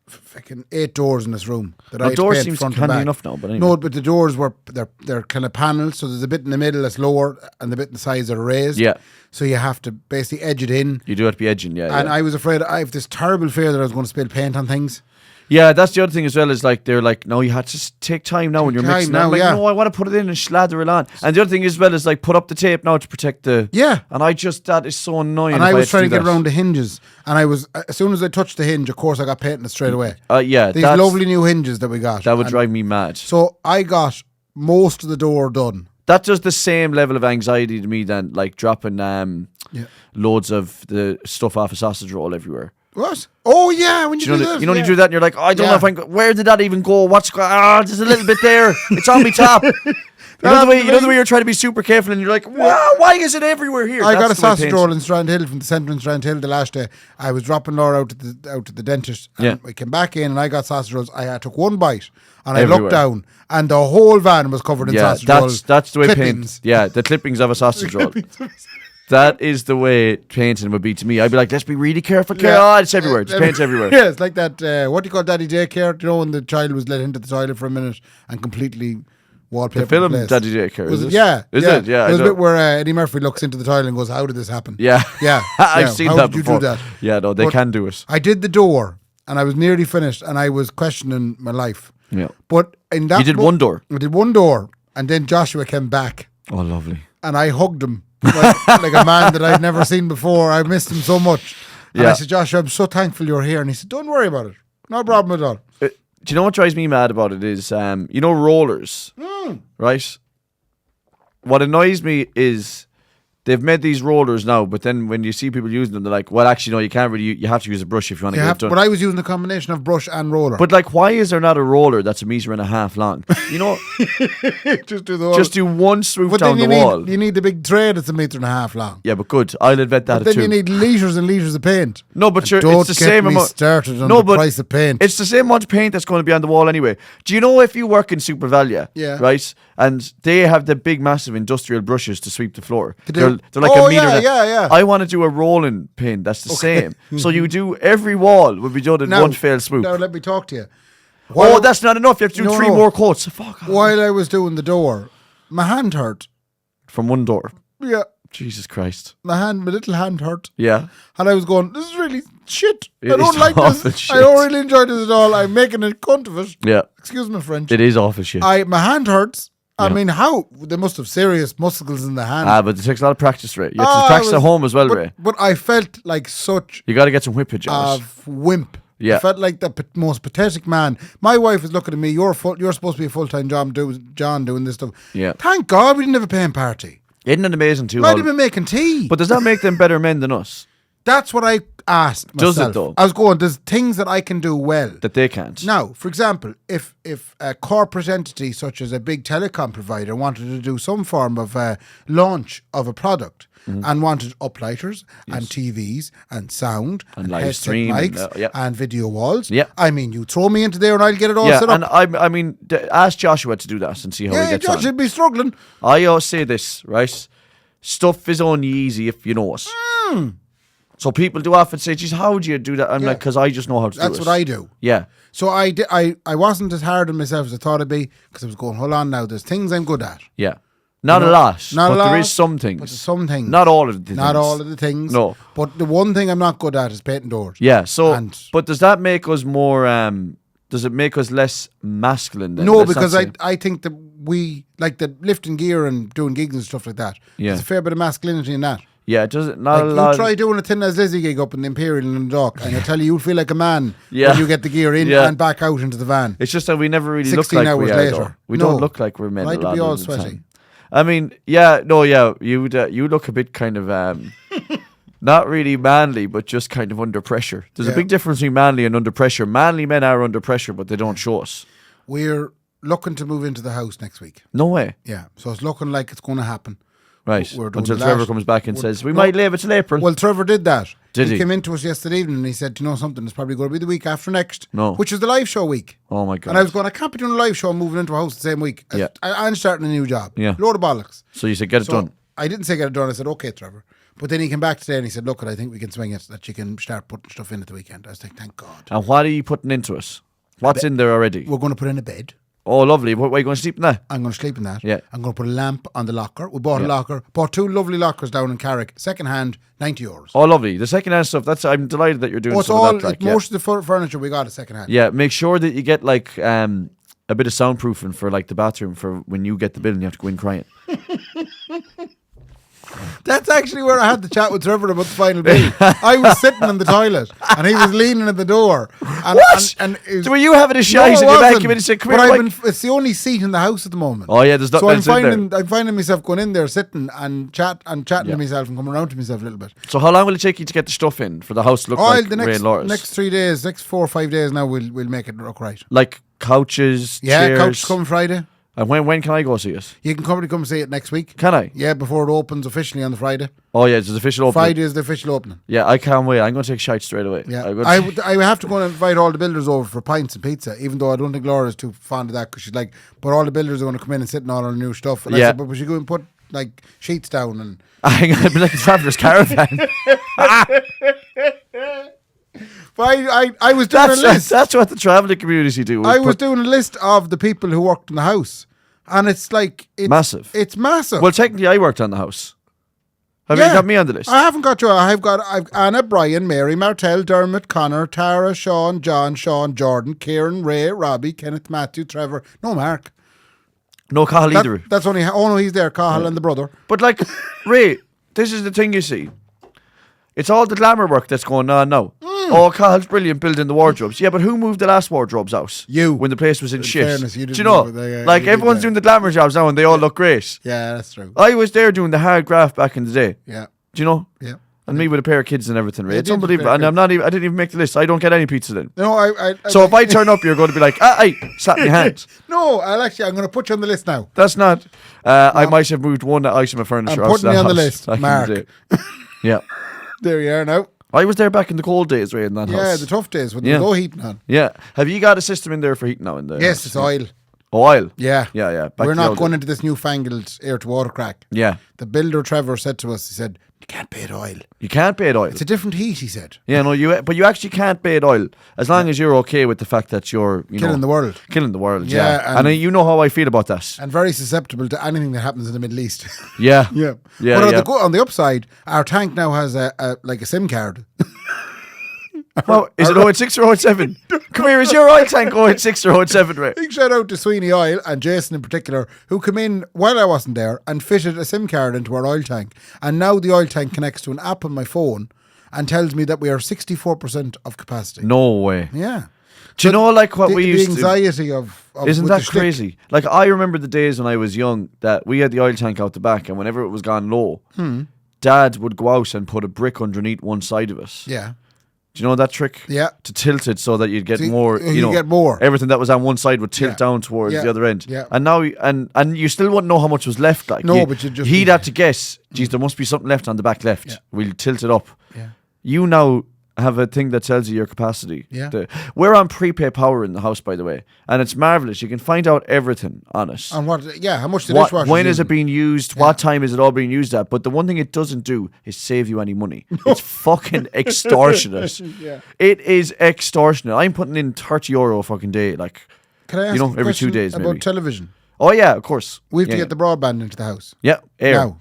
[SPEAKER 3] fucking 8 doors in this room.
[SPEAKER 2] Doors seems handy enough now, but anyway.
[SPEAKER 3] No, but the doors they're kind of panels, so there's a bit in the middle that's lower and the bit in the sides are raised.
[SPEAKER 2] Yeah.
[SPEAKER 3] So you have to basically edge it in.
[SPEAKER 2] You do have to be edging, yeah.
[SPEAKER 3] And I was afraid, I have this terrible fear that I was going to spill paint on things.
[SPEAKER 2] Yeah, that's the other thing as well, is like they're like, no, you have to take time now when you're mixing.
[SPEAKER 3] Now,
[SPEAKER 2] I'm like, no, I want to put it in and slather it on. And the other thing as well is like, put up the tape now to protect the.
[SPEAKER 3] Yeah.
[SPEAKER 2] And that is so annoying.
[SPEAKER 3] And I was trying to get around the hinges, and as soon as I touched the hinge, of course I got painting it straight away.
[SPEAKER 2] Yeah,
[SPEAKER 3] these lovely new hinges that we got.
[SPEAKER 2] That would drive me mad.
[SPEAKER 3] So I got most of the door done.
[SPEAKER 2] That's just the same level of anxiety to me than like dropping loads of the stuff off a sausage roll everywhere.
[SPEAKER 3] What? Oh yeah, when you do that.
[SPEAKER 2] You know, you do that and you're like, I don't know if where did that even go? There's a little bit there. It's on me top. You know the way you're trying to be super careful and you're like, wow, why is it everywhere here?
[SPEAKER 3] I got a sausage roll in Strand Hill from the centre in Strand Hill the last day. I was dropping Laura out to the dentist and we came back in and I got sausage rolls. I took one bite and I looked down and the whole van was covered in sausage rolls.
[SPEAKER 2] That's the way paint. Yeah, the clippings of a sausage roll. That is the way painting would be to me. I'd be like, let's be really careful. It's everywhere. Just paint's everywhere.
[SPEAKER 3] Yeah, it's like that, what do you call Daddy Daycare? You know, when the child was let into the toilet for a minute and completely wallpaper.
[SPEAKER 2] The film Daddy Daycare, is it?
[SPEAKER 3] Yeah.
[SPEAKER 2] Is it? Yeah.
[SPEAKER 3] There's a bit where Eddie Murphy looks into the toilet and goes, how did this happen?
[SPEAKER 2] Yeah.
[SPEAKER 3] Yeah.
[SPEAKER 2] I've seen that before.
[SPEAKER 3] How did you do that?
[SPEAKER 2] Yeah, no, they can do it.
[SPEAKER 3] I did the door and I was nearly finished and I was questioning my life.
[SPEAKER 2] Yeah.
[SPEAKER 3] But in that...
[SPEAKER 2] You did one door?
[SPEAKER 3] I did one door and then Joshua came back.
[SPEAKER 2] Oh, lovely.
[SPEAKER 3] And I hugged him. like a man that I'd never seen before. I missed him so much. And I said, Joshua, I'm so thankful you're here. And he said, don't worry about it. No problem at all.
[SPEAKER 2] Do you know what drives me mad about it is, rollers, right? What annoys me is they've made these rollers now, but then when you see people using them, they're like, well, actually, no, you can't really, you have to use a brush if you want to get it done.
[SPEAKER 3] But I was using a combination of brush and roller.
[SPEAKER 2] But like, why is there not a roller that's 1.5 meters long? You know, just do one swoop down the wall.
[SPEAKER 3] You need the big tray that's 1.5 meters long.
[SPEAKER 2] Yeah, but good. I'll admit that too.
[SPEAKER 3] But then you need litres and litres of paint.
[SPEAKER 2] No, but
[SPEAKER 3] it's
[SPEAKER 2] the same amount.
[SPEAKER 3] Started on the price of paint.
[SPEAKER 2] It's the same amount of paint that's going to be on the wall anyway. Do you know if you work in Super Valia, right, and they have the big, massive industrial brushes to sweep the floor? They're like a meter.
[SPEAKER 3] Yeah.
[SPEAKER 2] I want to do a rolling paint that's the same. So you do every wall will be done in one fell swoop.
[SPEAKER 3] Now let me talk to you.
[SPEAKER 2] That's not enough. You have to do 3 more coats. Fuck off.
[SPEAKER 3] While I was doing the door, my hand hurt.
[SPEAKER 2] From one door?
[SPEAKER 3] Yeah.
[SPEAKER 2] Jesus Christ.
[SPEAKER 3] My little hand hurt.
[SPEAKER 2] Yeah.
[SPEAKER 3] And I was going, this is really shit.
[SPEAKER 2] I
[SPEAKER 3] don't like this.
[SPEAKER 2] Shit.
[SPEAKER 3] I don't really enjoy this at all. I'm making a cunt of it.
[SPEAKER 2] Yeah.
[SPEAKER 3] Excuse my French.
[SPEAKER 2] It is awful shit.
[SPEAKER 3] My hand hurts. I mean, how? They must have serious muscles in the hand.
[SPEAKER 2] But it takes a lot of practice, Ray. You have to practice at home as well, Ray.
[SPEAKER 3] But I felt like such...
[SPEAKER 2] You got to get some whippage on it.
[SPEAKER 3] Wimp.
[SPEAKER 2] Yeah.
[SPEAKER 3] I felt like the most pathetic man. My wife is looking at me, you're supposed to be a full-time job, John, doing this stuff.
[SPEAKER 2] Yeah.
[SPEAKER 3] Thank God we didn't have a paint party.
[SPEAKER 2] Isn't it amazing too?
[SPEAKER 3] Might have been making tea.
[SPEAKER 2] But does that make them better men than us?
[SPEAKER 3] That's what I asked myself.
[SPEAKER 2] Does it though?
[SPEAKER 3] I was going, there's things that I can do well
[SPEAKER 2] that they can't.
[SPEAKER 3] Now, for example, if a corporate entity such as a big telecom provider wanted to do some form of launch of a product and wanted uplighters and TVs and sound and live stream mics and video walls, I mean, you throw me into there and I'll get it all set up.
[SPEAKER 2] And I mean, ask Joshua to do that and see how he gets on.
[SPEAKER 3] Joshua would be struggling.
[SPEAKER 2] I always say this, right? Stuff is only easy if you know it. So people do often say, geez, how do you do that? I'm like, because I just know how to do it.
[SPEAKER 3] That's what I do.
[SPEAKER 2] Yeah.
[SPEAKER 3] So I wasn't as hard on myself as I thought I'd be, because I was going, hold on now, there's things I'm good at.
[SPEAKER 2] Yeah. Not a lot, but there is some things.
[SPEAKER 3] But some things.
[SPEAKER 2] Not all of the things.
[SPEAKER 3] Not all of the things.
[SPEAKER 2] No.
[SPEAKER 3] But the one thing I'm not good at is painting doors.
[SPEAKER 2] Yeah, so, but does that make us more, does it make us less masculine then?
[SPEAKER 3] No, because I think that we, like the lifting gear and doing gigs and stuff like that, there's a fair bit of masculinity in that.
[SPEAKER 2] Yeah, it doesn't. Not
[SPEAKER 3] like
[SPEAKER 2] a lot.
[SPEAKER 3] You try doing a Thin As Lizzy gig up in the Imperial in Dundalk, and I tell you feel like a man when you get the gear in and back out into the van.
[SPEAKER 2] It's just that we never really look like we are. Later. We don't look like we're men.
[SPEAKER 3] I'd be all sweaty.
[SPEAKER 2] Time. I mean, you look a bit kind of not really manly, but just kind of under pressure. There's a big difference between manly and under pressure. Manly men are under pressure, but they don't show us.
[SPEAKER 3] We're looking to move into the house next week.
[SPEAKER 2] No way.
[SPEAKER 3] Yeah, so it's looking like it's going to happen.
[SPEAKER 2] Right.
[SPEAKER 3] We're doing
[SPEAKER 2] Until
[SPEAKER 3] the
[SPEAKER 2] Trevor
[SPEAKER 3] last-
[SPEAKER 2] comes back and says, we might leave it till April.
[SPEAKER 3] Well, Trevor did that.
[SPEAKER 2] Did he?
[SPEAKER 3] Came into us yesterday evening and he said, you know something, it's probably going to be the week after next.
[SPEAKER 2] No.
[SPEAKER 3] Which is the live show week.
[SPEAKER 2] Oh my God.
[SPEAKER 3] And I was going, I can't be doing a live show and moving into a house the same week.
[SPEAKER 2] Yeah.
[SPEAKER 3] I'm starting a new job.
[SPEAKER 2] Yeah.
[SPEAKER 3] Load of bollocks.
[SPEAKER 2] So you said, get it
[SPEAKER 3] So
[SPEAKER 2] done.
[SPEAKER 3] I didn't say get it done. I said, okay, Trevor. But then he came back today and he said, look, I think we can swing it, that you can start putting stuff in at the weekend. I was like, thank God.
[SPEAKER 2] And what are you putting into it? What's in there already?
[SPEAKER 3] We're going to put in a bed.
[SPEAKER 2] Oh, lovely. What, are you going to sleep in that?
[SPEAKER 3] I'm going to sleep in that.
[SPEAKER 2] Yeah.
[SPEAKER 3] I'm going to put a lamp on the locker. We bought a locker. Bought 2 lovely lockers down in Carrick. Second hand, €90.
[SPEAKER 2] Oh, lovely. The second-hand stuff, I'm delighted that you're doing
[SPEAKER 3] Oh, it's
[SPEAKER 2] some
[SPEAKER 3] all,
[SPEAKER 2] of that. Like,
[SPEAKER 3] most of the furniture we got is second hand.
[SPEAKER 2] Yeah, make sure that you get like a bit of soundproofing for like the bathroom for when you get the bill and you have to go in crying.
[SPEAKER 3] That's actually where I had the chat with Trevor about the final bill. I was sitting in the toilet and he was leaning at the door. And,
[SPEAKER 2] What?
[SPEAKER 3] And it was,
[SPEAKER 2] So were you having a
[SPEAKER 3] No,
[SPEAKER 2] shite
[SPEAKER 3] it
[SPEAKER 2] and your man
[SPEAKER 3] wasn't.
[SPEAKER 2] came in and said, come
[SPEAKER 3] But
[SPEAKER 2] here, Mike?
[SPEAKER 3] it's the only seat in the house at the moment.
[SPEAKER 2] Oh yeah, there's nothing
[SPEAKER 3] So
[SPEAKER 2] else in there.
[SPEAKER 3] I'm finding myself going in there, sitting and chatting
[SPEAKER 2] Yeah.
[SPEAKER 3] to myself and coming around to myself a little bit.
[SPEAKER 2] So how long will it take you to get the stuff in for the house to look like
[SPEAKER 3] the
[SPEAKER 2] Ray and Laura's?
[SPEAKER 3] next 3 days, next 4 or 5 days now, we'll make it look right.
[SPEAKER 2] Like couches,
[SPEAKER 3] Yeah,
[SPEAKER 2] chairs.
[SPEAKER 3] couch coming Friday.
[SPEAKER 2] And when can I go see it?
[SPEAKER 3] You can come see it next week.
[SPEAKER 2] Can I?
[SPEAKER 3] Yeah, before it opens officially on the Friday.
[SPEAKER 2] Oh yeah, it's official opening.
[SPEAKER 3] Friday is the official opening.
[SPEAKER 2] Yeah, I can't wait. I'm going to take shite straight away.
[SPEAKER 3] Yeah,
[SPEAKER 2] I'm
[SPEAKER 3] I
[SPEAKER 2] gonna
[SPEAKER 3] have to go and invite all the builders over for pints and pizza, even though I don't think Laura's too fond of that because she's like, but all the builders are going to come in and sit in all our new stuff. And I
[SPEAKER 2] Yeah.
[SPEAKER 3] said, but we should go and put like sheets down and.
[SPEAKER 2] Hang on, I'd be like a traveller's caravan.
[SPEAKER 3] But I was doing a list.
[SPEAKER 2] That's what the travelling community do.
[SPEAKER 3] I was doing a list of the people who worked in the house, and it's like
[SPEAKER 2] Massive.
[SPEAKER 3] It's massive.
[SPEAKER 2] Well, technically, I worked on the house. Have
[SPEAKER 3] Yeah.
[SPEAKER 2] you got me on the list?
[SPEAKER 3] I haven't got you. I've Anna, Brian, Mary, Martell, Dermot, Connor, Tara, Sean, John, Jordan, Kieran, Ray, Robbie, Kenneth, Matthew, Trevor. No, Mark.
[SPEAKER 2] No Cahill either.
[SPEAKER 3] That's only. Oh no, he's there. Cahill and the brother.
[SPEAKER 2] But like, Ray, this is the thing you see. It's all the glamour work that's going on now. Oh, Cahill's brilliant building the wardrobes. Yeah, but who moved the last wardrobes out?
[SPEAKER 3] You.
[SPEAKER 2] When the place was in shit.
[SPEAKER 3] fairness, you
[SPEAKER 2] Do
[SPEAKER 3] didn't
[SPEAKER 2] you know?
[SPEAKER 3] move it, yeah,
[SPEAKER 2] Like,
[SPEAKER 3] you did
[SPEAKER 2] everyone's
[SPEAKER 3] that.
[SPEAKER 2] doing the glamour jobs now and they all look great.
[SPEAKER 3] Yeah, that's true.
[SPEAKER 2] I was there doing the hard graft back in the day.
[SPEAKER 3] Yeah,
[SPEAKER 2] Do you know?
[SPEAKER 3] yeah.
[SPEAKER 2] And me with a pair of kids and everything, Ray.
[SPEAKER 3] Yeah,
[SPEAKER 2] It's
[SPEAKER 3] did,
[SPEAKER 2] unbelievable.
[SPEAKER 3] fair
[SPEAKER 2] And I didn't even make the list. I don't get any pizza then.
[SPEAKER 3] No, I
[SPEAKER 2] So if I turn up, you're going to be like, slap my hand.
[SPEAKER 3] No, I'm going to put you on the list now.
[SPEAKER 2] That's not. I might have moved one item of furniture.
[SPEAKER 3] I'm
[SPEAKER 2] out to
[SPEAKER 3] putting
[SPEAKER 2] that
[SPEAKER 3] you on the
[SPEAKER 2] house
[SPEAKER 3] list,
[SPEAKER 2] back in the
[SPEAKER 3] Mark.
[SPEAKER 2] day. Yeah.
[SPEAKER 3] There you are now.
[SPEAKER 2] I was there back in the cold days, Ray, in that house.
[SPEAKER 3] Yeah, the tough days when
[SPEAKER 2] Yeah.
[SPEAKER 3] there's no heating on.
[SPEAKER 2] Yeah. Have you got a system in there for heating now in there?
[SPEAKER 3] Yes, it's oil.
[SPEAKER 2] Oil?
[SPEAKER 3] Yeah.
[SPEAKER 2] Yeah, yeah. Back
[SPEAKER 3] We're
[SPEAKER 2] to the
[SPEAKER 3] not
[SPEAKER 2] old
[SPEAKER 3] going
[SPEAKER 2] days.
[SPEAKER 3] into this newfangled air to water crack.
[SPEAKER 2] Yeah.
[SPEAKER 3] The builder Trevor said to us, he said, you can't pay it oil.
[SPEAKER 2] You can't pay it oil.
[SPEAKER 3] It's a different heat, he said.
[SPEAKER 2] Yeah, no, but you actually can't pay it oil as long as you're okay with the fact that you're
[SPEAKER 3] Killing the world.
[SPEAKER 2] Killing the world,
[SPEAKER 3] Yeah,
[SPEAKER 2] yeah. And you know how I feel about that.
[SPEAKER 3] And very susceptible to anything that happens in the Middle East.
[SPEAKER 2] Yeah.
[SPEAKER 3] yeah.
[SPEAKER 2] Yeah,
[SPEAKER 3] But
[SPEAKER 2] yeah.
[SPEAKER 3] on the upside, our tank now has a SIM card.
[SPEAKER 2] Well, is it 086 or 087? Come here, is your oil tank 086 or 087, Ray?
[SPEAKER 3] Big shout out to Sweeney Oil and Jason in particular, who came in while I wasn't there and fitted a SIM card into our oil tank. And now the oil tank connects to an app on my phone and tells me that we are 64% of capacity.
[SPEAKER 2] No way.
[SPEAKER 3] Yeah.
[SPEAKER 2] Do you know like what we
[SPEAKER 3] the
[SPEAKER 2] used to...
[SPEAKER 3] anxiety of
[SPEAKER 2] Isn't
[SPEAKER 3] with
[SPEAKER 2] that
[SPEAKER 3] the shtick.
[SPEAKER 2] crazy? Like, I remember the days when I was young that we had the oil tank out the back and whenever it was gone low, Dad would go out and put a brick underneath one side of it.
[SPEAKER 3] Yeah.
[SPEAKER 2] Do you know that trick?
[SPEAKER 3] Yeah.
[SPEAKER 2] To tilt it so that you'd get
[SPEAKER 3] So
[SPEAKER 2] more,
[SPEAKER 3] you
[SPEAKER 2] know,
[SPEAKER 3] get more.
[SPEAKER 2] Everything that was on one side would tilt
[SPEAKER 3] Yeah.
[SPEAKER 2] down towards
[SPEAKER 3] Yeah.
[SPEAKER 2] the other end.
[SPEAKER 3] Yeah.
[SPEAKER 2] And now, and you still wouldn't know how much was left. Like,
[SPEAKER 3] No, but you'd just
[SPEAKER 2] he'd
[SPEAKER 3] be-
[SPEAKER 2] have to guess, geez, there must be something left on the back left.
[SPEAKER 3] Yeah.
[SPEAKER 2] We'll tilt it up.
[SPEAKER 3] Yeah.
[SPEAKER 2] You now have a thing that tells you your capacity.
[SPEAKER 3] Yeah.
[SPEAKER 2] We're on prepay power in the house, by the way. And it's marvellous. You can find out everything on it.
[SPEAKER 3] And how much the dishwasher
[SPEAKER 2] When is it being used? What time is it all being used at? But the one thing it doesn't do is save you any money. It's fucking extortionate.
[SPEAKER 3] Yeah.
[SPEAKER 2] It is extortionate. I'm putting in €30 a fucking day, like,
[SPEAKER 3] Can I ask
[SPEAKER 2] you know,
[SPEAKER 3] a
[SPEAKER 2] every 2
[SPEAKER 3] question
[SPEAKER 2] days
[SPEAKER 3] about
[SPEAKER 2] maybe.
[SPEAKER 3] television?
[SPEAKER 2] Oh yeah, of course.
[SPEAKER 3] We have to
[SPEAKER 2] Yeah,
[SPEAKER 3] get the broadband into the house.
[SPEAKER 2] yeah, air.
[SPEAKER 3] Now,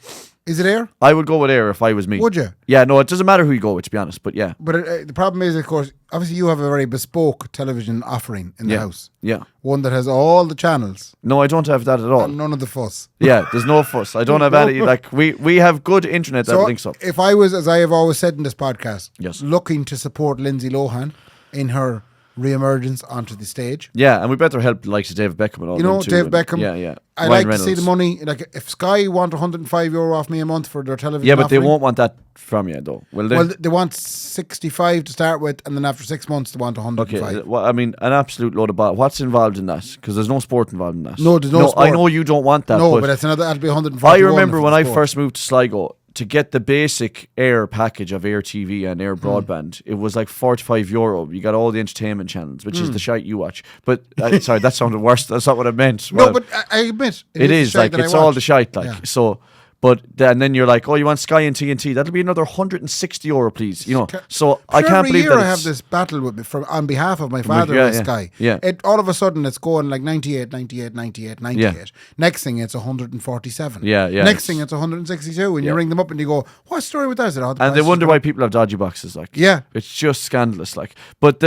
[SPEAKER 3] is it air?
[SPEAKER 2] I would go with air if I was me.
[SPEAKER 3] Would you?
[SPEAKER 2] Yeah, no, it doesn't matter who you go with, to be honest. But yeah,
[SPEAKER 3] But the problem is, of course, obviously you have a very bespoke television offering in the
[SPEAKER 2] yeah,
[SPEAKER 3] house.
[SPEAKER 2] yeah.
[SPEAKER 3] One that has all the channels
[SPEAKER 2] No, I don't have that at all.
[SPEAKER 3] and none of the fuss.
[SPEAKER 2] Yeah, there's no fuss. I don't have any. Like we have good internet that links up.
[SPEAKER 3] if I was, as I have always said in this podcast,
[SPEAKER 2] Yes.
[SPEAKER 3] looking to support Lindsay Lohan in her re-emergence onto the stage.
[SPEAKER 2] Yeah, and we better help the likes of David Beckham and all.
[SPEAKER 3] You know,
[SPEAKER 2] too,
[SPEAKER 3] Dave Beckham.
[SPEAKER 2] Yeah.
[SPEAKER 3] I
[SPEAKER 2] Ryan
[SPEAKER 3] like
[SPEAKER 2] Reynolds.
[SPEAKER 3] to see the money. Like if Sky want €105 off me a month for their television.
[SPEAKER 2] Yeah, but they
[SPEAKER 3] offering,
[SPEAKER 2] won't want that from you, though, will they?
[SPEAKER 3] Well, they want 65 to start with, and then after 6 months they want 105.
[SPEAKER 2] Okay, well, I mean, an absolute load of what's involved in that? Because there's no sport involved in that.
[SPEAKER 3] No, there's no sport.
[SPEAKER 2] I know you don't want that.
[SPEAKER 3] No, but it's another. That'll be 141.
[SPEAKER 2] I remember when I first moved to Sligo, to get the basic Air package of Air TV and Air broadband, it was like €45. You got all the entertainment channels, which is the shite you watch. But sorry, that sounded worse. That's not what I meant.
[SPEAKER 3] No, but I admit
[SPEAKER 2] it is like it's all the shite. Like so. But and then you're like, oh, you want Sky and TNT? That'll be another €160, please. You know, so I can't believe that.
[SPEAKER 3] Every year I have this battle with me on behalf of my father with Sky.
[SPEAKER 2] Yeah.
[SPEAKER 3] All of a sudden it's going like 98, 98, 98, 98.
[SPEAKER 2] Yeah.
[SPEAKER 3] Next thing it's 147.
[SPEAKER 2] Yeah.
[SPEAKER 3] Next thing it's 162, and you ring them up and you go, "What's the story with that?" I said,
[SPEAKER 2] and they wonder why people have dodgy boxes. Like,
[SPEAKER 3] yeah,
[SPEAKER 2] it's just scandalous. Like, but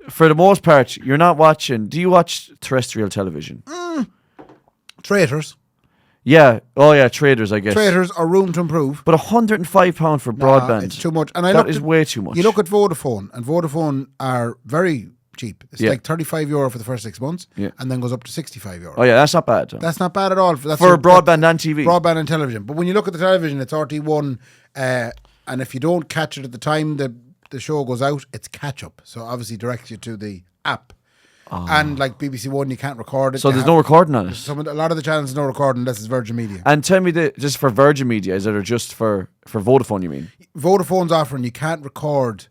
[SPEAKER 2] for the most part, you're not watching. Do you watch terrestrial television?
[SPEAKER 3] Traitors.
[SPEAKER 2] Yeah. Oh, yeah. Traders, I guess.
[SPEAKER 3] Traders are room to improve.
[SPEAKER 2] But £105 for broadband.
[SPEAKER 3] It's too much. And
[SPEAKER 2] that is way too much.
[SPEAKER 3] You look at Vodafone, and Vodafone are very cheap. It's like €35 for the first 6 months, and then goes up to €65.
[SPEAKER 2] Oh, yeah. That's not bad.
[SPEAKER 3] That's not bad at all. That's
[SPEAKER 2] for broadband and TV.
[SPEAKER 3] Broadband and television. But when you look at the television, it's RT1, and if you don't catch it at the time the show goes out, it's catch up. So obviously directs you to the app. And like BBC One, you can't record it.
[SPEAKER 2] So there's no recording on it.
[SPEAKER 3] A lot of the channels no recording unless it's Virgin Media.
[SPEAKER 2] And tell me, just for Virgin Media, is it or just for Vodafone? You mean
[SPEAKER 3] Vodafone's offering you can't record,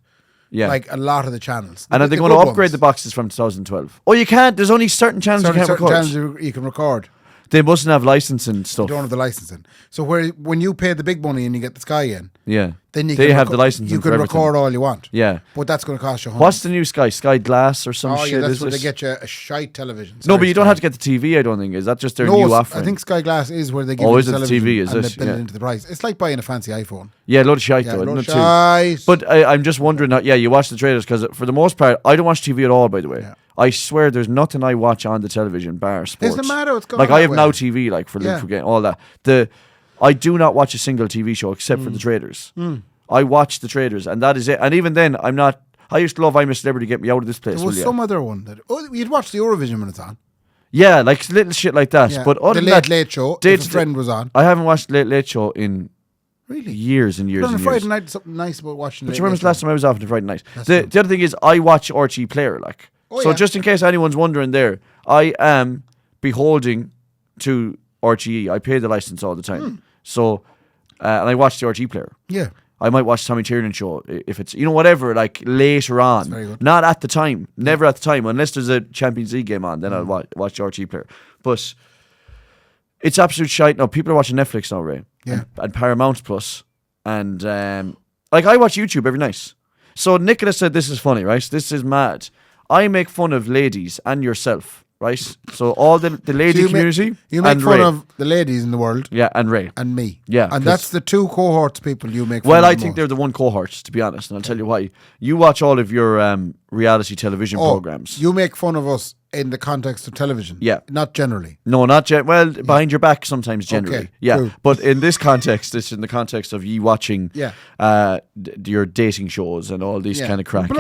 [SPEAKER 3] like a lot of the channels.
[SPEAKER 2] And are they going to upgrade the boxes from 2012? Oh, you can't. There's only certain channels you can't record.
[SPEAKER 3] Channels you can record.
[SPEAKER 2] They mustn't have licensing stuff.
[SPEAKER 3] They don't have the licensing. So when you pay the big money and you get the Sky in,
[SPEAKER 2] then
[SPEAKER 3] they
[SPEAKER 2] have the licensing.
[SPEAKER 3] You can record all you want.
[SPEAKER 2] Yeah,
[SPEAKER 3] but that's going to cost you.
[SPEAKER 2] What's the new Sky? Sky Glass or some shit?
[SPEAKER 3] That's where they get you a shite television.
[SPEAKER 2] No, but you don't have to get the TV. I don't think is that just their new offering.
[SPEAKER 3] I think Sky Glass is where they give you the television
[SPEAKER 2] TV. Is
[SPEAKER 3] and
[SPEAKER 2] it?
[SPEAKER 3] they build it into the price. It's like buying a fancy iPhone.
[SPEAKER 2] Yeah, a load of shite though.
[SPEAKER 3] Load of shite.
[SPEAKER 2] But I'm just wondering. You watch the trailers because for the most part, I don't watch TV at all. By the way. Yeah. I swear there's nothing I watch on the television bar sports.
[SPEAKER 3] Doesn't matter what's going
[SPEAKER 2] on.
[SPEAKER 3] Like
[SPEAKER 2] I have Now TV, like for Luke Forget, all that. I do not watch a single TV show except for the traders. I watch the traders, and that is it. And even then, I'm not. I used to love I'm a Celebrity, get me out of this place.
[SPEAKER 3] There was some other one that you'd watch the Eurovision when it's on.
[SPEAKER 2] Yeah, like little shit like that. Yeah. But other
[SPEAKER 3] the Late Show, if a friend was on.
[SPEAKER 2] I haven't watched Late Show in years and years.
[SPEAKER 3] But on
[SPEAKER 2] a
[SPEAKER 3] Friday night, something nice about watching.
[SPEAKER 2] But you remember the last time I was off on a Friday night? The other thing is, I watch RT Player, like. So just in case anyone's wondering there, I am beholding to RTE. I pay the license all the time. So, and I watch the RTE Player.
[SPEAKER 3] Yeah.
[SPEAKER 2] I might watch Tommy Tiernan show if it's, whatever, like later on.
[SPEAKER 3] Very good.
[SPEAKER 2] Not at the time. Never at the time. Unless there's a Champions League game on, then I'll watch the RTE Player. But it's absolute shite now. People are watching Netflix now, Ray.
[SPEAKER 3] Yeah.
[SPEAKER 2] And Paramount Plus. And like I watch YouTube every night. So Nicola said this is funny, right? This is mad. I make fun of ladies and yourself, right? So all the lady community.
[SPEAKER 3] You make fun of the ladies in the world.
[SPEAKER 2] Yeah, and Ray.
[SPEAKER 3] And me.
[SPEAKER 2] Yeah.
[SPEAKER 3] And that's the two cohorts people you make fun of.
[SPEAKER 2] Well, I think they're the one cohort, to be honest, and I'll tell you why. You watch all of your reality television programs.
[SPEAKER 3] You make fun of us in the context of television.
[SPEAKER 2] Yeah.
[SPEAKER 3] Not generally.
[SPEAKER 2] No, not well, behind your back sometimes generally.
[SPEAKER 3] Okay,
[SPEAKER 2] yeah.
[SPEAKER 3] true.
[SPEAKER 2] But in this context, it's in the context of you watching your dating shows and all these kind of crack.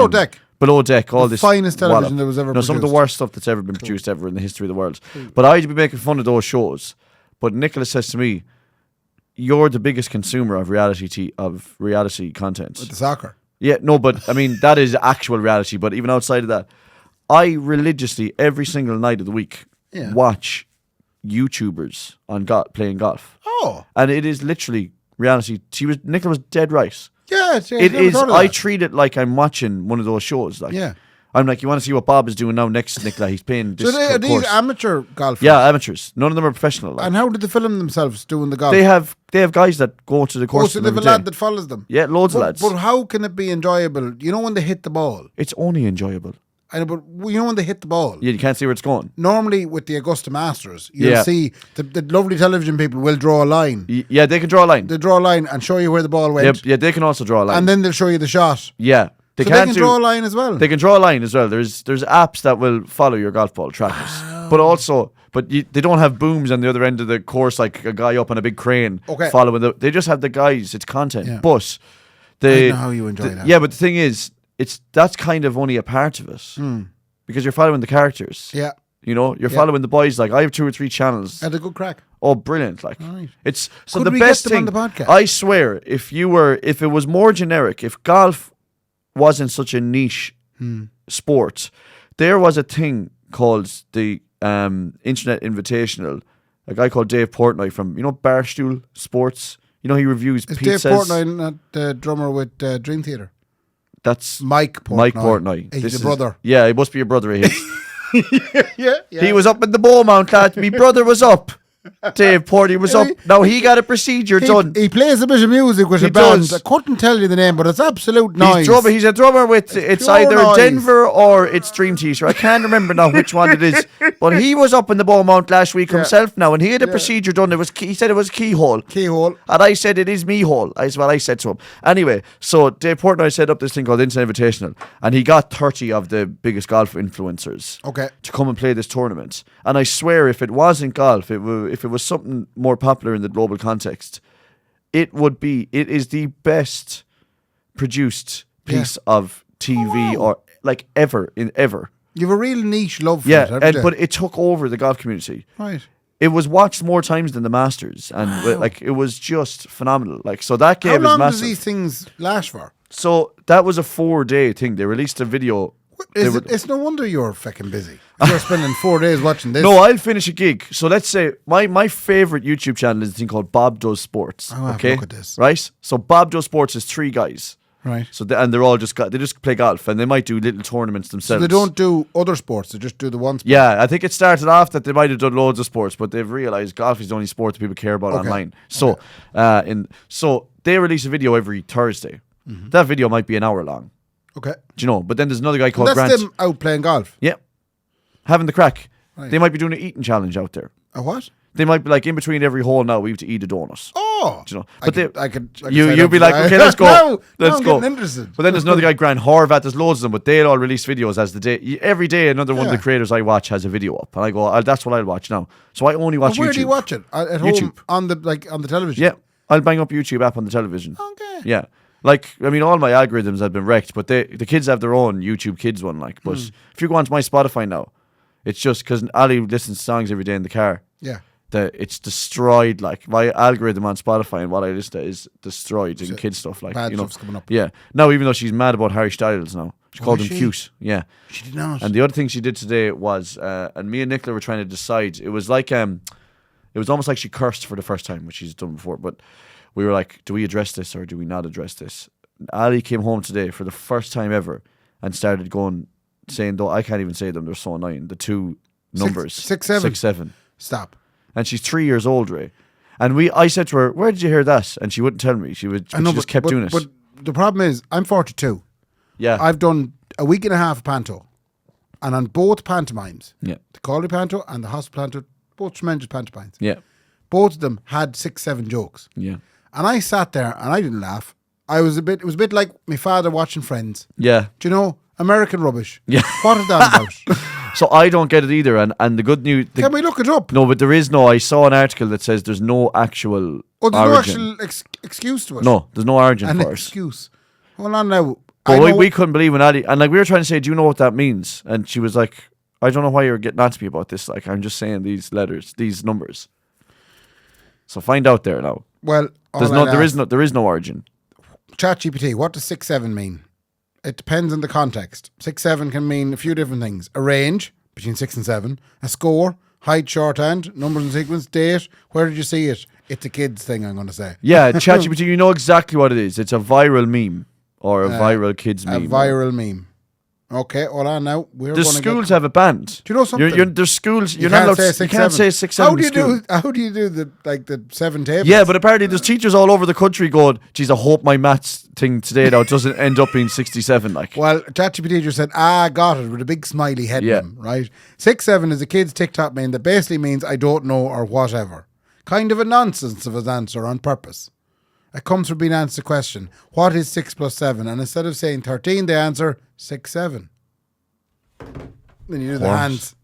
[SPEAKER 2] Below Deck, all this
[SPEAKER 3] finest television that was ever produced.
[SPEAKER 2] Some of the worst stuff that's ever been produced ever in the history of the world. But I'd be making fun of those shows. But Nicola says to me, "You're the biggest consumer of reality content."
[SPEAKER 3] With the soccer.
[SPEAKER 2] Yeah, no, but I mean that is actual reality. But even outside of that, I religiously every single night of the week watch YouTubers on playing golf.
[SPEAKER 3] Oh,
[SPEAKER 2] and it is literally reality. Nicola was dead right.
[SPEAKER 3] Yeah,
[SPEAKER 2] it is. I treat it like I'm watching one of those shows. Like, I'm like, you want to see what Bob is doing now next to Nicola? He's playing this.
[SPEAKER 3] So are these amateur golfers?
[SPEAKER 2] Yeah, amateurs. None of them are professional. Like.
[SPEAKER 3] And how did they film themselves doing the golf?
[SPEAKER 2] They have guys that go to the course.
[SPEAKER 3] So they have a lad that follows them.
[SPEAKER 2] Yeah, loads of lads.
[SPEAKER 3] But how can it be enjoyable? You know when they hit the ball.
[SPEAKER 2] It's only enjoyable.
[SPEAKER 3] I know, but you know when they hit the ball.
[SPEAKER 2] Yeah, you can't see where it's going.
[SPEAKER 3] Normally with the Augusta Masters, you'll see the lovely television people will draw a line.
[SPEAKER 2] Yeah, they can draw a line.
[SPEAKER 3] They draw a line and show you where the ball went.
[SPEAKER 2] Yeah, they can also draw a line.
[SPEAKER 3] And then they'll show you the shot.
[SPEAKER 2] Yeah.
[SPEAKER 3] They can draw a line as well.
[SPEAKER 2] They can draw a line as well. There's apps that will follow your golf ball trackers. Wow. But they don't have booms on the other end of the course like a guy up on a big crane following they just have the guys. It's content. Yeah. But
[SPEAKER 3] I know how you enjoy that.
[SPEAKER 2] Yeah, but the thing is, that's kind of only a part of it because you're following the characters.
[SPEAKER 3] Yeah.
[SPEAKER 2] You're following the boys. Like I have 2 or 3 channels.
[SPEAKER 3] Had a good crack.
[SPEAKER 2] Oh, brilliant! Like it's so
[SPEAKER 3] Could
[SPEAKER 2] the
[SPEAKER 3] we
[SPEAKER 2] best
[SPEAKER 3] get them
[SPEAKER 2] thing.
[SPEAKER 3] on the podcast?
[SPEAKER 2] I swear, if it was more generic, if golf wasn't such a niche sport, there was a thing called the Internet Invitational. A guy called Dave Portnoy from Barstool Sports. He reviews
[SPEAKER 3] Is
[SPEAKER 2] pizzas.
[SPEAKER 3] Dave Portnoy not the drummer with Dream Theater?
[SPEAKER 2] That's
[SPEAKER 3] Mike Portnoy.
[SPEAKER 2] Mike Portnoy.
[SPEAKER 3] He's the brother.
[SPEAKER 2] Yeah, he must be a brother of his.
[SPEAKER 3] Yeah.
[SPEAKER 2] He was up in the Beaumont, lad. My brother was up. Dave Porty was up. Now he got a procedure done.
[SPEAKER 3] He plays a bit of music with a band. I couldn't tell you the name, but it's absolute noise.
[SPEAKER 2] He's a drummer with it's either
[SPEAKER 3] noise.
[SPEAKER 2] Denver or it's Dream Theater. I can't remember now which one it is. But he was up in the Beaumont last week himself now, and he had a procedure done. He said it was keyhole.
[SPEAKER 3] Keyhole.
[SPEAKER 2] And I said it is me hole. Is what I said to him. Anyway, so Dave Portnoy set up this thing called Instant Invitational, and he got 30 of the biggest golf influencers to come and play this tournament. And I swear, if it wasn't golf, if it was something more popular in the global context, it is the best produced piece of TV or like ever. You
[SPEAKER 3] have a real niche love for it.
[SPEAKER 2] But it took over the golf community.
[SPEAKER 3] Right.
[SPEAKER 2] It was watched more times than the Masters, and it was just phenomenal. So that game is massive.
[SPEAKER 3] How long does these things last for?
[SPEAKER 2] So that was a 4-day thing. They released a video.
[SPEAKER 3] It's no wonder you're fucking busy. You're spending 4 days watching this.
[SPEAKER 2] No, I'll finish a gig. So let's say my favorite YouTube channel is a thing called Bob Does Sports.
[SPEAKER 3] Oh,
[SPEAKER 2] okay,
[SPEAKER 3] look at this.
[SPEAKER 2] Right. So Bob Does Sports is 3 guys.
[SPEAKER 3] Right.
[SPEAKER 2] So they're all they just play golf, and they might do little tournaments themselves.
[SPEAKER 3] So they don't do other sports; they just do the one sport.
[SPEAKER 2] Yeah, I think it started off that they might have done loads of sports, but they've realised golf is the only sport that people care about online. So, so they release a video every Thursday. Mm-hmm. That video might be an hour long.
[SPEAKER 3] Okay.
[SPEAKER 2] Do you know? But then there's another guy called Grant.
[SPEAKER 3] That's them out playing golf.
[SPEAKER 2] Yeah, having the crack.
[SPEAKER 3] Right.
[SPEAKER 2] They might be doing an eating challenge out there.
[SPEAKER 3] A what?
[SPEAKER 2] They might be like in between every hole now. We have to eat a donut.
[SPEAKER 3] Oh,
[SPEAKER 2] do you know?
[SPEAKER 3] But I could
[SPEAKER 2] you'd be like, okay, let's go.
[SPEAKER 3] Let's go. Interested.
[SPEAKER 2] But then there's another guy, Grant Horvath. There's loads of them, but they'll all release videos as the day. Every day, another one of the creators I watch has a video up, and I go, that's what I'll watch now. So I only watch YouTube.
[SPEAKER 3] Where do you watch it? At home
[SPEAKER 2] YouTube.
[SPEAKER 3] on the television.
[SPEAKER 2] Yeah, I'll bang up YouTube app on the television.
[SPEAKER 3] Okay.
[SPEAKER 2] Yeah. All my algorithms have been wrecked, but the kids have their own YouTube Kids one. But if you go onto my Spotify now, it's just because Ali listens to songs every day in the car.
[SPEAKER 3] Yeah.
[SPEAKER 2] It's destroyed. My algorithm on Spotify and what I listen to is destroyed in kid stuff.
[SPEAKER 3] Bad stuff's coming up.
[SPEAKER 2] Yeah. Now, even though she's mad about Harry Styles now, she called him cute. Yeah.
[SPEAKER 3] She did not.
[SPEAKER 2] And the other thing she did today was, and me and Nicola were trying to decide. It was like, it was almost like she cursed for the first time, which she's done before. But we were like, do we address this or do we not address this? Ali came home today for the first time ever and started saying, though I can't even say them, they're so annoying. The 2 numbers.
[SPEAKER 3] 6, 7.
[SPEAKER 2] 6, 7.
[SPEAKER 3] Stop.
[SPEAKER 2] And she's 3 years old, Ray. And I said to her, where did you hear that? And she wouldn't tell me. She just kept doing it.
[SPEAKER 3] But the problem is, I'm 42.
[SPEAKER 2] Yeah.
[SPEAKER 3] I've done a week and a half of panto. And on both pantomimes,
[SPEAKER 2] the
[SPEAKER 3] Caldy panto and the hospital panto, both tremendous pantomimes.
[SPEAKER 2] Yeah.
[SPEAKER 3] Both of them had 6, 7 jokes.
[SPEAKER 2] Yeah.
[SPEAKER 3] And I sat there and I didn't laugh. It was a bit like my father watching Friends.
[SPEAKER 2] Yeah.
[SPEAKER 3] Do you know? American rubbish.
[SPEAKER 2] Yeah.
[SPEAKER 3] What is that about?
[SPEAKER 2] So I don't get it either. And the good news...
[SPEAKER 3] Can we look it up?
[SPEAKER 2] No, but there is no... I saw an article that says there's no actual
[SPEAKER 3] there's
[SPEAKER 2] origin.
[SPEAKER 3] No actual excuse to it.
[SPEAKER 2] No, there's no origin
[SPEAKER 3] An
[SPEAKER 2] for
[SPEAKER 3] excuse. Hold on now.
[SPEAKER 2] But we couldn't believe when Ali... And we were trying to say, do you know what that means? And she was like, I don't know why you're getting on to me about this. I'm just saying these letters, these numbers. So find out there now.
[SPEAKER 3] Well,
[SPEAKER 2] there is no origin.
[SPEAKER 3] ChatGPT, what does 6, 7 mean? It depends on the context. 6, 7 can mean a few different things. A range between 6 and 7. A score, height, shorthand, numbers and sequence, date. Where did you see it? It's a kid's thing, I'm going to say.
[SPEAKER 2] Yeah, ChatGPT, you know exactly what it is. It's a viral meme or a viral kids meme.
[SPEAKER 3] A viral meme. Okay, hold on now.
[SPEAKER 2] The schools have a band.
[SPEAKER 3] Do you know something?
[SPEAKER 2] There's schools.
[SPEAKER 3] You can't say 6, 7.
[SPEAKER 2] How
[SPEAKER 3] do you do the 7 tables?
[SPEAKER 2] Yeah, but apparently there's teachers all over the country going, geez, I hope my maths thing today now doesn't end up being 67. Well,
[SPEAKER 3] ChatGPT just said, got it, with a big smiley head in him, right? 6, 7 is a kid's TikTok meme that basically means I don't know or whatever. Kind of a nonsense of an answer on purpose. It comes from being asked a question, what is 6 plus 7? And instead of saying 13, they answer 6, 7. Then you do the hands.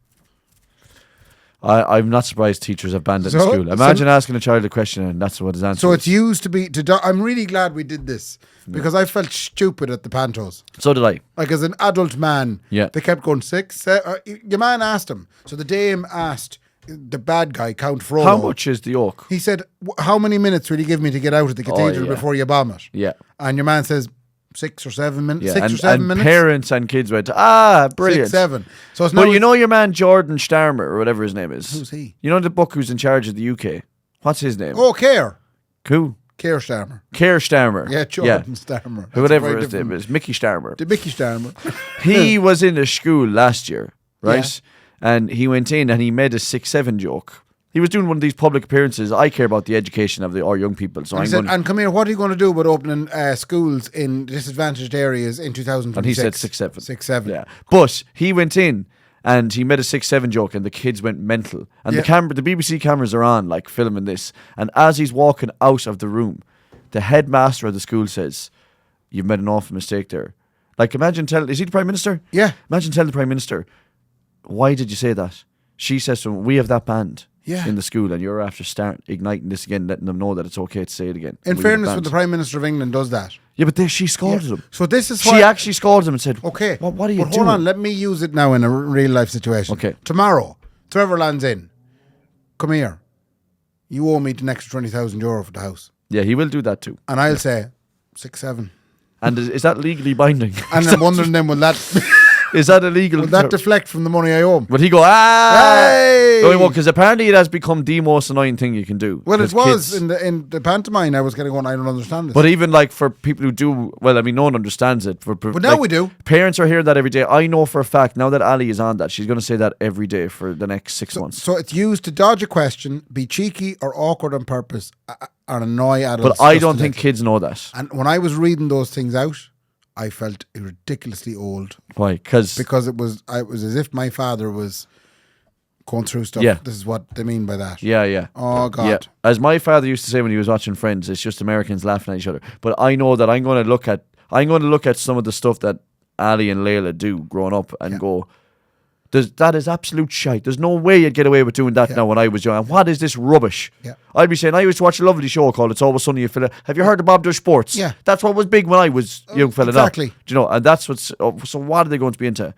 [SPEAKER 2] I'm not surprised teachers have banned it in school. Imagine asking a child a question and that's what his answer is.
[SPEAKER 3] So it's used to be... I'm really glad we did this because I felt stupid at the pantos.
[SPEAKER 2] So did I.
[SPEAKER 3] Like as an adult man, they kept going 6. Your man asked him. So the dame asked the bad guy, Count Frollo.
[SPEAKER 2] How much is the oak?
[SPEAKER 3] He said, how many minutes will you give me to get out of the cathedral before you bomb it?
[SPEAKER 2] Yeah.
[SPEAKER 3] And your man says... 6 or 7 minutes.
[SPEAKER 2] Yeah.
[SPEAKER 3] 6 or 7 minutes.
[SPEAKER 2] Parents and kids went, brilliant.
[SPEAKER 3] 6, 7. So it's
[SPEAKER 2] but you know your man Jordan Starmer or whatever his name is.
[SPEAKER 3] Who's he?
[SPEAKER 2] You know the book who's in charge of the UK. What's his name?
[SPEAKER 3] Oh, Keir.
[SPEAKER 2] Who?
[SPEAKER 3] Keir Starmer.
[SPEAKER 2] Keir Starmer.
[SPEAKER 3] Yeah, Jordan Starmer. That's
[SPEAKER 2] whatever his name is. Mickey Starmer.
[SPEAKER 3] The Mickey Starmer.
[SPEAKER 2] He was in a school last year, right? Yeah. And he went in and he made a 6-7 joke. He was doing one of these public appearances. I care about the education of our young people. So
[SPEAKER 3] and come here, what are you going to do about opening schools in disadvantaged areas in 2026?
[SPEAKER 2] And he said 6-7.
[SPEAKER 3] 6-7.
[SPEAKER 2] Yeah. But he went in and he made a 6-7 joke and the kids went mental. And the BBC cameras are on, like filming this. And as he's walking out of the room, the headmaster of the school says, "You've made an awful mistake there." Like imagine is he the Prime Minister?
[SPEAKER 3] Yeah.
[SPEAKER 2] Imagine telling the Prime Minister, "Why did you say that?" She says to him, "We have that banned." In the school, and you're after igniting this again, letting them know that it's okay to say it again.
[SPEAKER 3] In fairness, when the Prime Minister of England does that.
[SPEAKER 2] Yeah, but she scolded him.
[SPEAKER 3] So this is why...
[SPEAKER 2] She actually scolded him and said,
[SPEAKER 3] okay,
[SPEAKER 2] what are you doing?
[SPEAKER 3] Hold on, let me use it now in a real life situation.
[SPEAKER 2] Okay.
[SPEAKER 3] Tomorrow, Trevor lands in. Come here. You owe me an extra €20,000 for the house.
[SPEAKER 2] Yeah, he will do that too.
[SPEAKER 3] And I'll say 6-7.
[SPEAKER 2] And is that legally binding?
[SPEAKER 3] And I'm wondering then, will that...
[SPEAKER 2] Is that illegal?
[SPEAKER 3] Will that deflect from the money I owe him?
[SPEAKER 2] Would he go, Hey! No, he won't, because apparently it has become the most annoying thing you can do.
[SPEAKER 3] Well, it was in the pantomime. I was kind of going, I don't understand this.
[SPEAKER 2] But even like for people who do, well, I mean, no one understands it.
[SPEAKER 3] But now we do.
[SPEAKER 2] Parents are hearing that every day. I know for a fact, now that Ali is on that, she's going to say that every day for the next 6 months.
[SPEAKER 3] So it's used to dodge a question, be cheeky or awkward on purpose, and annoy adults.
[SPEAKER 2] But I don't think kids know that.
[SPEAKER 3] And when I was reading those things out, I felt ridiculously old.
[SPEAKER 2] Why? Because
[SPEAKER 3] it was as if my father was going through stuff.
[SPEAKER 2] Yeah.
[SPEAKER 3] This is what they mean by that.
[SPEAKER 2] Yeah.
[SPEAKER 3] Oh, God.
[SPEAKER 2] Yeah. As my father used to say when he was watching Friends, it's just Americans laughing at each other. But I know that I'm going to look at some of the stuff that Ali and Layla do growing up and go, that is absolute shite. There's no way you'd get away with doing that now when I was young. And what is this rubbish?
[SPEAKER 3] Yeah.
[SPEAKER 2] I'd be saying, I used to watch a lovely show called It's Always Sunny in Philadelphia. Have you heard of Bob Does Sports?
[SPEAKER 3] Yeah.
[SPEAKER 2] That's what was big when I was young fella.
[SPEAKER 3] Exactly.
[SPEAKER 2] Now. Do you know? And that's what's... so what are they going to be into?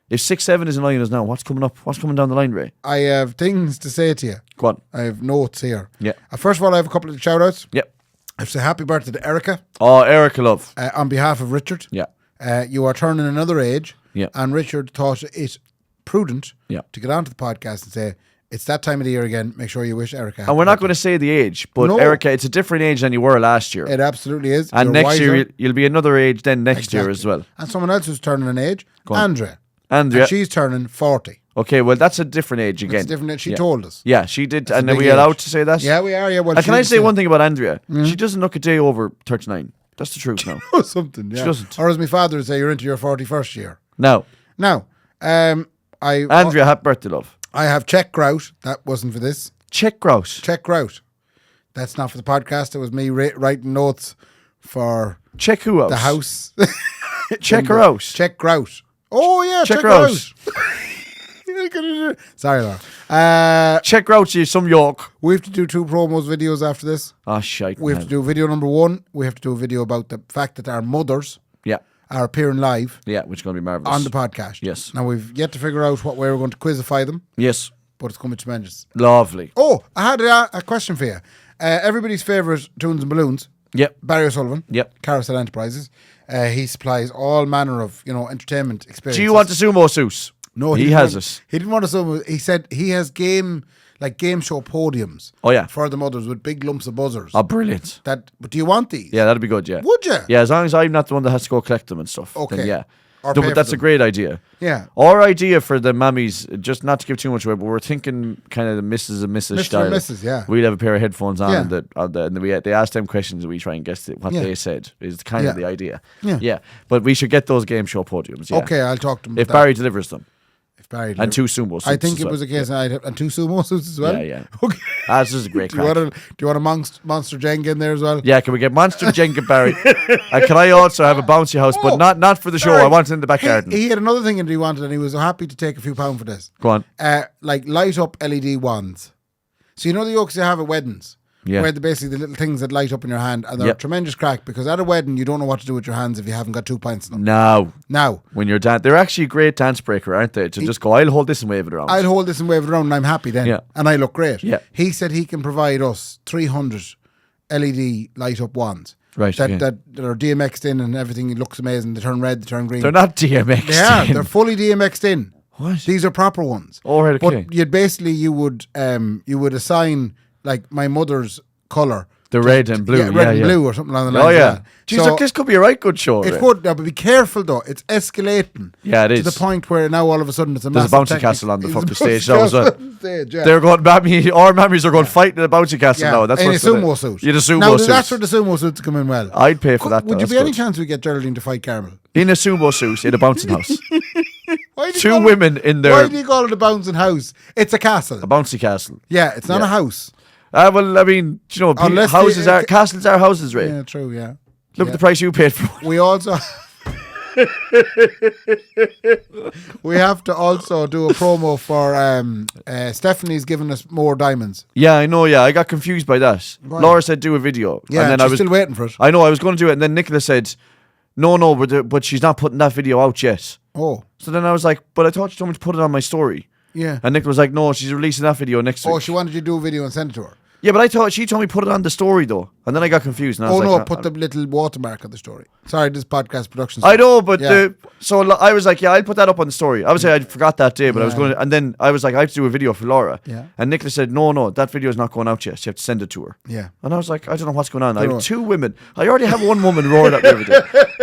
[SPEAKER 2] If 6-7 is annoying us now, what's coming up? What's coming down the line, Ray?
[SPEAKER 3] I have things to say to you.
[SPEAKER 2] Go on.
[SPEAKER 3] I have notes here.
[SPEAKER 2] Yeah.
[SPEAKER 3] First of all, I have a couple of shout-outs.
[SPEAKER 2] Yep.
[SPEAKER 3] I have to say happy birthday to Erica.
[SPEAKER 2] Oh, Erica, love.
[SPEAKER 3] On behalf of Richard.
[SPEAKER 2] Yeah.
[SPEAKER 3] You are turning another age.
[SPEAKER 2] Yeah.
[SPEAKER 3] And Richard thought it prudent to get onto the podcast and say, it's that time of the year again. Make sure you wish Erica happy
[SPEAKER 2] And we're not
[SPEAKER 3] birthday.
[SPEAKER 2] going to say the age, but Erica, it's a different age than you were last year.
[SPEAKER 3] It absolutely is.
[SPEAKER 2] And
[SPEAKER 3] You're
[SPEAKER 2] next
[SPEAKER 3] wiser.
[SPEAKER 2] year, you'll be another age then next year as well.
[SPEAKER 3] And someone else who's turning an age, Andrea. And she's turning 40.
[SPEAKER 2] Okay, well, that's a different age again.
[SPEAKER 3] It's different age. She told us.
[SPEAKER 2] Yeah, she did.
[SPEAKER 3] That's
[SPEAKER 2] and are we allowed to say that?
[SPEAKER 3] Yeah, we are. Yeah. Well,
[SPEAKER 2] can I say one thing about Andrea? She doesn't look a day over 39. That's the truth now.
[SPEAKER 3] Something, yeah.
[SPEAKER 2] She doesn't.
[SPEAKER 3] Or as my father would say, you're into your 41st year.
[SPEAKER 2] Now,
[SPEAKER 3] Andrea,
[SPEAKER 2] happy birthday, love.
[SPEAKER 3] I have check grout. That wasn't for this.
[SPEAKER 2] Check grout.
[SPEAKER 3] Check grout. That's not for the podcast. It was me writing notes for
[SPEAKER 2] check who out?
[SPEAKER 3] The house.
[SPEAKER 2] Check her out.
[SPEAKER 3] Check grout. Oh yeah,
[SPEAKER 2] check her out.
[SPEAKER 3] Sorry, Laura.
[SPEAKER 2] Check out you some York.
[SPEAKER 3] We have to do 2 promos videos after this.
[SPEAKER 2] Oh shite.
[SPEAKER 3] We have to do video number 1. We have to do a video about the fact that our mothers are appearing live.
[SPEAKER 2] Yeah, which is going to be marvellous.
[SPEAKER 3] On the podcast.
[SPEAKER 2] Yes.
[SPEAKER 3] Now we've yet to figure out what way we're going to quizify them.
[SPEAKER 2] Yes.
[SPEAKER 3] But it's going to be tremendous.
[SPEAKER 2] Lovely.
[SPEAKER 3] Oh, I had a question for you. Everybody's favourite Tunes and Balloons.
[SPEAKER 2] Yep.
[SPEAKER 3] Barry O'Sullivan.
[SPEAKER 2] Yep.
[SPEAKER 3] Carousel Enterprises. He supplies all manner of, entertainment experiences.
[SPEAKER 2] Do you want a sumo suit?
[SPEAKER 3] No,
[SPEAKER 2] he has it.
[SPEAKER 3] He didn't want a sumo. He said he has game show podiums.
[SPEAKER 2] Oh yeah.
[SPEAKER 3] For the mothers with big lumps of buzzers.
[SPEAKER 2] Oh, brilliant.
[SPEAKER 3] But do you want these?
[SPEAKER 2] Yeah, that'd be good. Yeah.
[SPEAKER 3] Would you?
[SPEAKER 2] Yeah, as long as I'm not the one that has to go collect them and stuff.
[SPEAKER 3] Okay.
[SPEAKER 2] Then yeah.
[SPEAKER 3] Or
[SPEAKER 2] No, but that's a great idea.
[SPEAKER 3] Yeah.
[SPEAKER 2] Our idea for the mammies, just not to give too much away, but we're thinking kind of the Mrs. and Mrs.
[SPEAKER 3] Mr.
[SPEAKER 2] style.
[SPEAKER 3] and Mrs., yeah.
[SPEAKER 2] We'd have a pair of headphones on,
[SPEAKER 3] Yeah.
[SPEAKER 2] and they ask them questions, and we try and guess what they said. Is kind of the idea.
[SPEAKER 3] Yeah.
[SPEAKER 2] But we should get those game show podiums. Yeah.
[SPEAKER 3] Okay, I'll talk to them.
[SPEAKER 2] If Barry delivers them.
[SPEAKER 3] Barry.
[SPEAKER 2] And 2 sumo suits.
[SPEAKER 3] I think
[SPEAKER 2] as
[SPEAKER 3] it was
[SPEAKER 2] well.
[SPEAKER 3] a case, and 2 sumo suits as well.
[SPEAKER 2] Yeah.
[SPEAKER 3] Okay.
[SPEAKER 2] This is a great crack.
[SPEAKER 3] Do you want a Monster Jenga in there as well?
[SPEAKER 2] Yeah, can we get Monster Jenga Barry? And can I also have a bouncy house, but not for the show?
[SPEAKER 3] Barry,
[SPEAKER 2] I want it in the back garden.
[SPEAKER 3] He had another thing that he wanted, and he was happy to take a few pounds for this.
[SPEAKER 2] Go on.
[SPEAKER 3] Like light up LED wands. So you know the yokes you have at weddings?
[SPEAKER 2] Yeah.
[SPEAKER 3] Where basically the little things that light up in your hand, and they're a tremendous crack, because at a wedding you don't know what to do with your hands if you haven't got 2 pints in them. Now.
[SPEAKER 2] When you're they're actually a great dance breaker, aren't they? To just go, I'll hold this and wave it around.
[SPEAKER 3] I'll hold this and wave it around and I'm happy then.
[SPEAKER 2] Yeah.
[SPEAKER 3] And I look great.
[SPEAKER 2] Yeah.
[SPEAKER 3] He said he can provide us 300 LED light up wands.
[SPEAKER 2] Right,
[SPEAKER 3] That
[SPEAKER 2] okay.
[SPEAKER 3] that are DMX'd in and everything. It looks amazing. They turn red, they turn green.
[SPEAKER 2] They're not DMX.
[SPEAKER 3] They are. They're fully DMX'd in.
[SPEAKER 2] What?
[SPEAKER 3] These are proper ones.
[SPEAKER 2] Oh, right, okay.
[SPEAKER 3] But you would assign like my mother's colour.
[SPEAKER 2] The red and blue.
[SPEAKER 3] Yeah, red and blue or something along the
[SPEAKER 2] Oh,
[SPEAKER 3] lines.
[SPEAKER 2] yeah. Jeez, look, this could be a right good show.
[SPEAKER 3] It
[SPEAKER 2] right?
[SPEAKER 3] could, but be careful though. It's escalating.
[SPEAKER 2] Yeah, it
[SPEAKER 3] to
[SPEAKER 2] is.
[SPEAKER 3] the point where now all of a sudden it's a
[SPEAKER 2] There's a
[SPEAKER 3] massive
[SPEAKER 2] bouncy castle on the
[SPEAKER 3] There's a
[SPEAKER 2] fucking
[SPEAKER 3] bouncy
[SPEAKER 2] stage now as well.
[SPEAKER 3] castle on the stage, yeah.
[SPEAKER 2] They're going, our mammies are going fighting in a bouncy castle now. That's
[SPEAKER 3] in a
[SPEAKER 2] what's
[SPEAKER 3] sumo suit.
[SPEAKER 2] Yeah, the sumo
[SPEAKER 3] now,
[SPEAKER 2] suit.
[SPEAKER 3] that's where the sumo suits come in well.
[SPEAKER 2] I'd pay for that.
[SPEAKER 3] Would
[SPEAKER 2] though.
[SPEAKER 3] you
[SPEAKER 2] That's
[SPEAKER 3] be any
[SPEAKER 2] good.
[SPEAKER 3] chance we get Geraldine to fight Carmel?
[SPEAKER 2] In a sumo suit in a bouncing house.
[SPEAKER 3] Why do you
[SPEAKER 2] 2
[SPEAKER 3] call it-
[SPEAKER 2] women in
[SPEAKER 3] Why
[SPEAKER 2] their
[SPEAKER 3] do you call it a bouncing house? It's a castle.
[SPEAKER 2] a bouncy castle.
[SPEAKER 3] Yeah, it's not a house.
[SPEAKER 2] Well, I mean, do you know,
[SPEAKER 3] Unless
[SPEAKER 2] houses
[SPEAKER 3] they-
[SPEAKER 2] are castles are houses, right?
[SPEAKER 3] Yeah, true. Yeah.
[SPEAKER 2] Look at the price you paid for one.
[SPEAKER 3] We also we have to also do a promo for Stephanie's giving us more diamonds.
[SPEAKER 2] Yeah, I know. Yeah, I got confused by that.
[SPEAKER 3] Why?
[SPEAKER 2] Laura said do a video,
[SPEAKER 3] Yeah,
[SPEAKER 2] and then
[SPEAKER 3] she's
[SPEAKER 2] I was
[SPEAKER 3] still waiting for it.
[SPEAKER 2] I know I was going to do it, and then Nicola said, "No, but she's not putting that video out yet."
[SPEAKER 3] Oh,
[SPEAKER 2] So then I was like, "But I thought you told me to put it on my story."
[SPEAKER 3] yeah.
[SPEAKER 2] And Nicola was like, "No, she's releasing that video next week."
[SPEAKER 3] Oh, she wanted you to do a video and send it to her.
[SPEAKER 2] Yeah, but I thought she told me put it on the story though, and then I got confused. And I was
[SPEAKER 3] Oh
[SPEAKER 2] like,
[SPEAKER 3] no, put the little watermark on the story. Sorry, this podcast production.
[SPEAKER 2] I know, but
[SPEAKER 3] Yeah.
[SPEAKER 2] I was like, yeah, I'll put that up on the story. Obviously, I forgot that day, but I was going to, and then I was like, I have to do a video for Laura.
[SPEAKER 3] Yeah.
[SPEAKER 2] And Nicola said, no, that video is not going out yet. You have to send it to her.
[SPEAKER 3] Yeah.
[SPEAKER 2] And I was like, I don't know what's going on. I
[SPEAKER 3] Don't
[SPEAKER 2] have
[SPEAKER 3] know.
[SPEAKER 2] 2 women. I already have 1 woman roaring at me every day.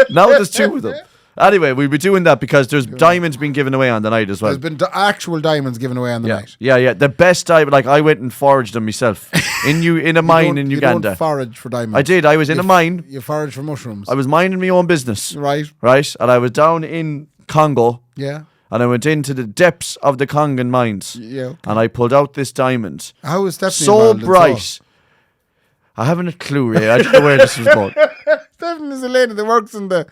[SPEAKER 2] Now there's 2 of them. Anyway, we'll be doing that because there's diamonds being given away on the night as well.
[SPEAKER 3] There's been actual diamonds given away on the night.
[SPEAKER 2] Yeah. The best diamond. Like I went and foraged them myself in a mine in
[SPEAKER 3] You
[SPEAKER 2] Uganda.
[SPEAKER 3] don't forage for diamonds.
[SPEAKER 2] I did. I was in a mine.
[SPEAKER 3] You forage for mushrooms.
[SPEAKER 2] I was minding my own business.
[SPEAKER 3] Right.
[SPEAKER 2] And I was down in Congo.
[SPEAKER 3] Yeah.
[SPEAKER 2] And I went into the depths of the Congan mines.
[SPEAKER 3] Yeah. Okay.
[SPEAKER 2] And I pulled out this diamond.
[SPEAKER 3] How is Stephanie
[SPEAKER 2] So
[SPEAKER 3] involved in
[SPEAKER 2] bright. I haven't a clue, Ray. I don't know where this was going.
[SPEAKER 3] Stephanie is a lady that works in the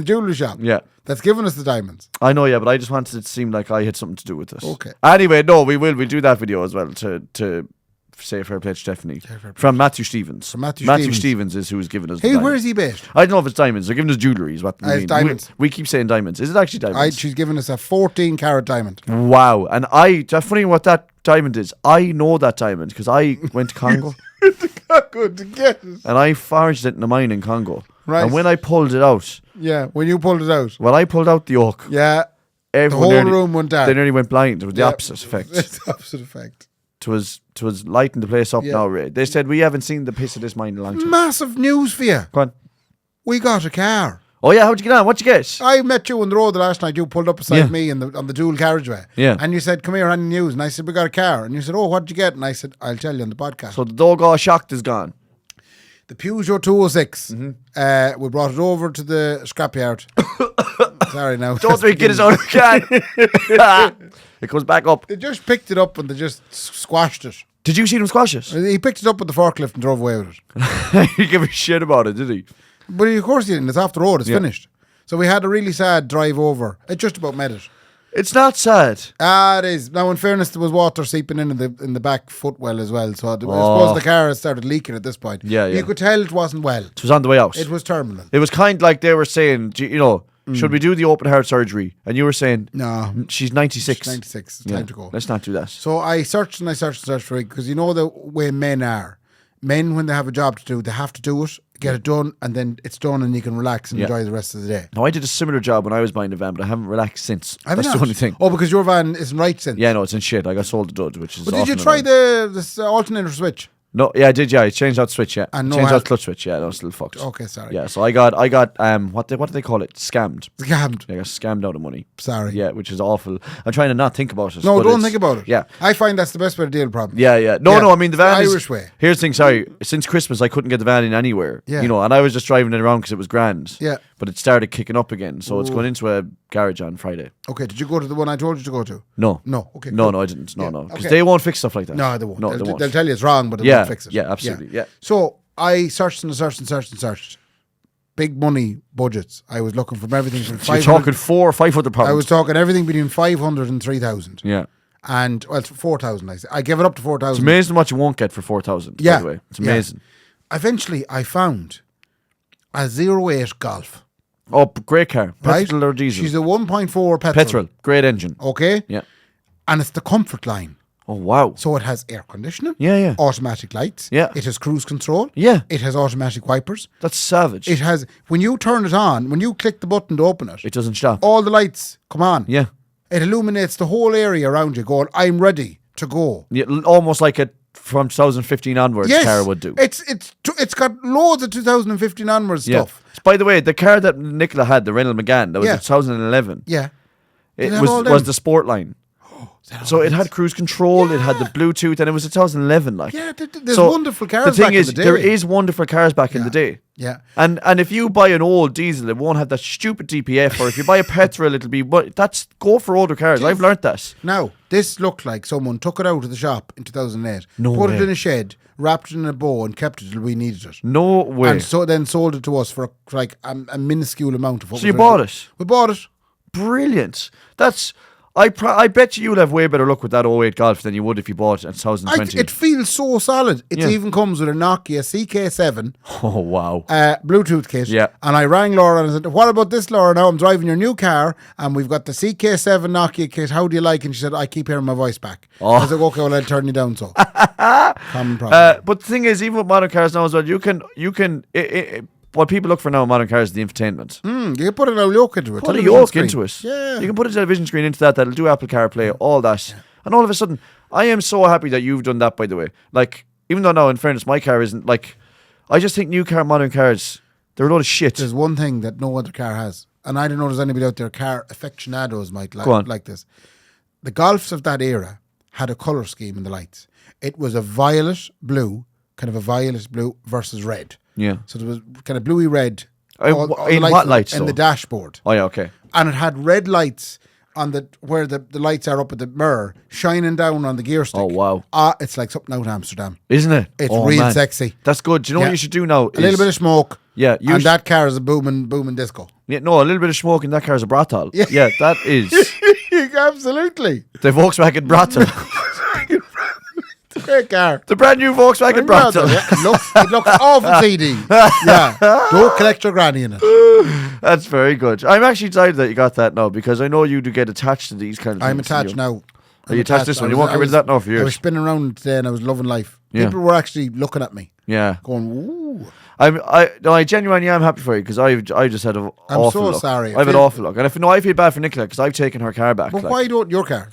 [SPEAKER 3] jewellery shop.
[SPEAKER 2] Yeah.
[SPEAKER 3] That's given us the diamonds.
[SPEAKER 2] I know, yeah, but I just wanted it to seem like I had something to do with this.
[SPEAKER 3] Okay.
[SPEAKER 2] Anyway, no, we will. We'll do that video as well to say fair play to Stephanie. From Matthew Stevens.
[SPEAKER 3] From Matthew
[SPEAKER 2] Stevens is who's giving us the
[SPEAKER 3] Hey,
[SPEAKER 2] diamonds.
[SPEAKER 3] where is he based?
[SPEAKER 2] I don't know if it's diamonds. They're giving us jewellery is what we
[SPEAKER 3] It's
[SPEAKER 2] mean.
[SPEAKER 3] diamonds.
[SPEAKER 2] We keep saying diamonds. Is it actually diamonds?
[SPEAKER 3] She's given us a 14-carat diamond.
[SPEAKER 2] Wow. And that's funny what that diamond is. I know that diamond because I went to Congo.
[SPEAKER 3] Good to get it.
[SPEAKER 2] And I foraged it in a mine in Congo.
[SPEAKER 3] Right.
[SPEAKER 2] And when I pulled it out,
[SPEAKER 3] Yeah, when you pulled it out.
[SPEAKER 2] well, I pulled out the oak.
[SPEAKER 3] Yeah,
[SPEAKER 2] Everyone
[SPEAKER 3] whole
[SPEAKER 2] nearly-
[SPEAKER 3] room went dark.
[SPEAKER 2] They nearly went blind. It was the
[SPEAKER 3] Yeah.
[SPEAKER 2] opposite effect.
[SPEAKER 3] It's the opposite effect.
[SPEAKER 2] It was lighting the place up
[SPEAKER 3] Yeah.
[SPEAKER 2] now, Ray. They said we haven't seen the piss of this mine in a long time.
[SPEAKER 3] Massive news for you.
[SPEAKER 2] Go on.
[SPEAKER 3] We got a car.
[SPEAKER 2] Oh yeah, how'd you get on? What'd you get?
[SPEAKER 3] I met you on the road the last night. You pulled up beside
[SPEAKER 2] Yeah.
[SPEAKER 3] me on the dual carriageway.
[SPEAKER 2] Yeah.
[SPEAKER 3] And you said, "Come here, any news?" And I said, "We got a car." And you said, "Oh, what'd you get?" And I said, "I'll tell you on the podcast."
[SPEAKER 2] So the dog all shocked is gone.
[SPEAKER 3] The Peugeot 206.
[SPEAKER 2] Mm-hmm.
[SPEAKER 3] We brought it over to the scrapyard. Sorry now.
[SPEAKER 2] Don't think get his own can. It comes back up.
[SPEAKER 3] They just picked it up and they just squashed it.
[SPEAKER 2] Did you see them squash it?
[SPEAKER 3] He picked it up with the forklift and drove away with it.
[SPEAKER 2] He gave a shit about it, did he?
[SPEAKER 3] But of course he didn't. It's off the road. It's
[SPEAKER 2] Yeah.
[SPEAKER 3] finished. So we had a really sad drive over. It just about made it.
[SPEAKER 2] It's not sad.
[SPEAKER 3] It is. Now, in fairness, there was water seeping in the back footwell as well. So I suppose the car had started leaking at this point.
[SPEAKER 2] Yeah, yeah.
[SPEAKER 3] You could tell it wasn't well.
[SPEAKER 2] It was on the way out.
[SPEAKER 3] It was terminal.
[SPEAKER 2] It was kind of like they were saying, should we do the open heart surgery? And you were saying,
[SPEAKER 3] No.
[SPEAKER 2] she's 96.
[SPEAKER 3] 96. It's
[SPEAKER 2] Yeah,
[SPEAKER 3] time to go.
[SPEAKER 2] let's not do that.
[SPEAKER 3] So I searched for it because you know the way men are. Men, when they have a job to do, they have to do it, get it done, and then it's done and you can relax and
[SPEAKER 2] Yeah.
[SPEAKER 3] enjoy the rest of the day.
[SPEAKER 2] Now, I did a similar job when I was buying a van, but I haven't relaxed since.
[SPEAKER 3] Have
[SPEAKER 2] That's
[SPEAKER 3] you
[SPEAKER 2] the
[SPEAKER 3] not?
[SPEAKER 2] only thing.
[SPEAKER 3] Oh, because your van isn't right since.
[SPEAKER 2] Yeah, no, it's in shit. I got sold a dud, which is
[SPEAKER 3] But did you
[SPEAKER 2] often
[SPEAKER 3] try
[SPEAKER 2] annoying.
[SPEAKER 3] this alternator switch?
[SPEAKER 2] No, yeah, I did, yeah. I changed out the switch, yeah.
[SPEAKER 3] And no
[SPEAKER 2] changed
[SPEAKER 3] help.
[SPEAKER 2] out the clutch switch, yeah. No, still fucked.
[SPEAKER 3] Okay, sorry.
[SPEAKER 2] Yeah, so I got what do they call it? Scammed.
[SPEAKER 3] Scammed.
[SPEAKER 2] Yeah, I got scammed out of money.
[SPEAKER 3] Sorry.
[SPEAKER 2] Yeah, which is awful. I'm trying to not think about it.
[SPEAKER 3] No,
[SPEAKER 2] but
[SPEAKER 3] don't
[SPEAKER 2] it's-
[SPEAKER 3] think about it.
[SPEAKER 2] Yeah.
[SPEAKER 3] I find that's the best way to deal with problems.
[SPEAKER 2] Yeah, yeah. No,
[SPEAKER 3] Yeah,
[SPEAKER 2] no, I mean, the van
[SPEAKER 3] the
[SPEAKER 2] is...
[SPEAKER 3] Irish way.
[SPEAKER 2] Here's the thing, sorry. Since Christmas, I couldn't get the van in anywhere.
[SPEAKER 3] Yeah.
[SPEAKER 2] And I was just driving it around because it was grand.
[SPEAKER 3] Yeah.
[SPEAKER 2] But it started kicking up again. So it's going into a garage on Friday.
[SPEAKER 3] Okay, did you go to the one I told you to go to?
[SPEAKER 2] No.
[SPEAKER 3] Okay.
[SPEAKER 2] No,
[SPEAKER 3] cool.
[SPEAKER 2] no, I didn't. No. Because
[SPEAKER 3] Okay.
[SPEAKER 2] they won't fix stuff like that.
[SPEAKER 3] No, they won't.
[SPEAKER 2] No, they won't.
[SPEAKER 3] They'll tell you it's wrong, but they won't fix it.
[SPEAKER 2] Yeah, absolutely. Yeah.
[SPEAKER 3] So I searched and searched. Big money budgets. I was looking from everything from
[SPEAKER 2] So you're talking £400 or £500.
[SPEAKER 3] I was talking everything between 500 and 3,000.
[SPEAKER 2] Yeah.
[SPEAKER 3] And, well, it's 4,000. I gave it up to 4,000.
[SPEAKER 2] It's amazing what you won't get for 4,000, by the way. It's amazing.
[SPEAKER 3] Yeah. Eventually, I found a 08 Golf.
[SPEAKER 2] Oh, great car.
[SPEAKER 3] Right?
[SPEAKER 2] Petrol or diesel?
[SPEAKER 3] She's a 1.4 petrol.
[SPEAKER 2] Petrol. Great engine.
[SPEAKER 3] Okay?
[SPEAKER 2] Yeah.
[SPEAKER 3] And it's the comfort line.
[SPEAKER 2] Oh, wow.
[SPEAKER 3] So it has air conditioning.
[SPEAKER 2] Yeah.
[SPEAKER 3] Automatic lights.
[SPEAKER 2] Yeah.
[SPEAKER 3] It has cruise control.
[SPEAKER 2] Yeah.
[SPEAKER 3] It has automatic wipers.
[SPEAKER 2] That's savage.
[SPEAKER 3] It has, when you turn it on, when you click the button to open it,
[SPEAKER 2] It doesn't stop.
[SPEAKER 3] all the lights come on.
[SPEAKER 2] Yeah.
[SPEAKER 3] It illuminates the whole area around you going, I'm ready to go.
[SPEAKER 2] Yeah, almost like a from 2015 onwards car would do.
[SPEAKER 3] It's got loads of 2015 onwards stuff.
[SPEAKER 2] By the way, the car that Nicola had, the Renault Megane, that was a 2011.
[SPEAKER 3] Yeah.
[SPEAKER 2] It was the sport line. So it had cruise control, it had the Bluetooth, and it was a 2011 like.
[SPEAKER 3] Yeah, there's wonderful cars
[SPEAKER 2] the thing
[SPEAKER 3] back
[SPEAKER 2] is,
[SPEAKER 3] in the day.
[SPEAKER 2] there is wonderful cars back in the day.
[SPEAKER 3] Yeah.
[SPEAKER 2] And if you buy an old diesel, it won't have that stupid DPF, or if you buy a petrol, it'll be, but go for older cars. I've learnt that.
[SPEAKER 3] Now, this looked like someone took it out of the shop in 2008,
[SPEAKER 2] No
[SPEAKER 3] put
[SPEAKER 2] way.
[SPEAKER 3] it in a shed, wrapped it in a bow and kept it till we needed it.
[SPEAKER 2] No way.
[SPEAKER 3] And so then sold it to us for like a minuscule amount of what
[SPEAKER 2] So you bought it?
[SPEAKER 3] We bought it.
[SPEAKER 2] Brilliant. That's... I bet you'll have way better luck with that 08 Golf than you would if you bought it in 2020.
[SPEAKER 3] It feels so solid. It even comes with a Nokia CK7
[SPEAKER 2] Oh, wow.
[SPEAKER 3] Bluetooth kit.
[SPEAKER 2] Yeah.
[SPEAKER 3] And I rang Laura and I said, what about this, Laura? Now I'm driving your new car and we've got the CK7 Nokia kit. How do you like it? And she said, I keep hearing my voice back. I was like, okay, well, I'll turn you down, so. Common problem.
[SPEAKER 2] But the thing is, even with modern cars now as well, you can what people look for now in modern cars is the infotainment.
[SPEAKER 3] You can put a little yoke into it.
[SPEAKER 2] Put a
[SPEAKER 3] television
[SPEAKER 2] yoke
[SPEAKER 3] screen.
[SPEAKER 2] into it.
[SPEAKER 3] Yeah.
[SPEAKER 2] You can put a television screen into that'll do Apple CarPlay, all that. Yeah. And all of a sudden, I am so happy that you've done that, by the way. Like, even though now, in fairness, my car isn't, like, I just think modern cars, they're a load of shit.
[SPEAKER 3] There's one thing that no other car has, and I don't know if there's anybody out there, car aficionados might like this. The Golfs of that era had a colour scheme in the lights. It was a violet blue, kind of a violet blue versus red.
[SPEAKER 2] Yeah.
[SPEAKER 3] So there was kind of bluey red.
[SPEAKER 2] In what lights?
[SPEAKER 3] In the dashboard.
[SPEAKER 2] Oh, yeah, okay.
[SPEAKER 3] And it had red lights on where the lights are up at the mirror, shining down on the gear stick.
[SPEAKER 2] Oh, wow.
[SPEAKER 3] It's like something out of Amsterdam.
[SPEAKER 2] Isn't it?
[SPEAKER 3] It's real sexy.
[SPEAKER 2] That's good. Do you know what you should do now?
[SPEAKER 3] A little bit of smoke.
[SPEAKER 2] Yeah.
[SPEAKER 3] And that car is a booming disco.
[SPEAKER 2] Yeah, no, a little bit of smoke in that car is a Bratoll. Yeah, that is.
[SPEAKER 3] Absolutely.
[SPEAKER 2] The Volkswagen Bratoll.
[SPEAKER 3] Great car.
[SPEAKER 2] The brand new Volkswagen Bratoll.
[SPEAKER 3] It looks awful CD. Yeah. Don't collect your granny in it.
[SPEAKER 2] That's very good. I'm actually excited that you got that now because I know you do get attached to these kind of things.
[SPEAKER 3] I'm attached now.
[SPEAKER 2] Are you attached to this one? You won't get rid of that now for years.
[SPEAKER 3] I was spinning around today and I was loving life.
[SPEAKER 2] Yeah.
[SPEAKER 3] People were actually looking at me.
[SPEAKER 2] Yeah.
[SPEAKER 3] Going, ooh.
[SPEAKER 2] I genuinely am happy for you because I just had an awful luck.
[SPEAKER 3] Sorry.
[SPEAKER 2] I've had awful luck. And I feel bad for Nicola because I've taken her car back.
[SPEAKER 3] But why don't your car?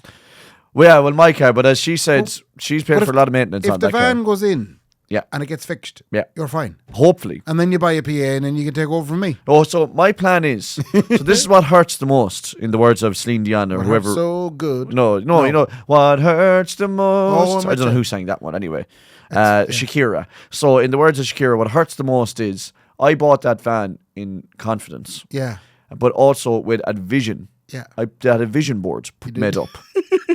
[SPEAKER 2] Well, my car, but as she said, she's paying for a lot of maintenance on that car.
[SPEAKER 3] If the van goes in
[SPEAKER 2] Yeah.
[SPEAKER 3] and it gets fixed,
[SPEAKER 2] Yeah.
[SPEAKER 3] you're fine.
[SPEAKER 2] Hopefully.
[SPEAKER 3] And then you buy a PA and then you can take over from me.
[SPEAKER 2] Oh, so my plan is, so this is what hurts the most, in the words of Celine Dion or whoever.
[SPEAKER 3] So good.
[SPEAKER 2] No, you know, what hurts the most. I don't know
[SPEAKER 3] who
[SPEAKER 2] who sang that one anyway. Shakira. So in the words of Shakira, what hurts the most is I bought that van in confidence.
[SPEAKER 3] Yeah.
[SPEAKER 2] But also with a vision.
[SPEAKER 3] Yeah.
[SPEAKER 2] I had a vision board made up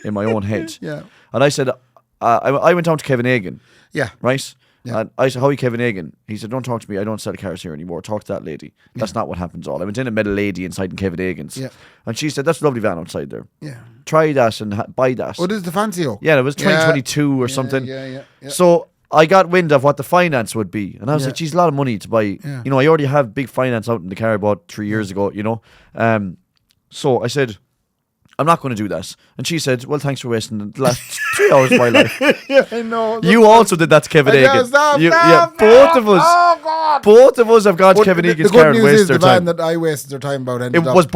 [SPEAKER 2] in my own head.
[SPEAKER 3] Yeah.
[SPEAKER 2] And I said, I went down to Kevin Egan.
[SPEAKER 3] Yeah.
[SPEAKER 2] Right?
[SPEAKER 3] Yeah.
[SPEAKER 2] And I said, how are you, Kevin Egan? He said, don't talk to me. I don't sell cars here anymore. Talk to that lady. That's not what happens all. I went in and met a lady inside in Kevin Egan's.
[SPEAKER 3] Yeah.
[SPEAKER 2] And she said, that's a lovely van outside there.
[SPEAKER 3] Yeah.
[SPEAKER 2] Try that and buy that.
[SPEAKER 3] Oh, this is the fancy oak.
[SPEAKER 2] Yeah, it was 2022 or something.
[SPEAKER 3] Yeah.
[SPEAKER 2] So I got wind of what the finance would be. And I was like, geez, a lot of money to buy.
[SPEAKER 3] Yeah.
[SPEAKER 2] You know, I already have big finance out in the car I bought 3 years ago, you know. So I said, I'm not going to do that. And she said, well, thanks for wasting the last 3 hours of my life.
[SPEAKER 3] Yeah, I know.
[SPEAKER 2] You also did that to Kevin Egan. Both of us.
[SPEAKER 3] Oh, God.
[SPEAKER 2] Both of us have gone to Kevin Egan's car and wasted their
[SPEAKER 3] the van
[SPEAKER 2] time.
[SPEAKER 3] that I wasted their time about
[SPEAKER 2] Was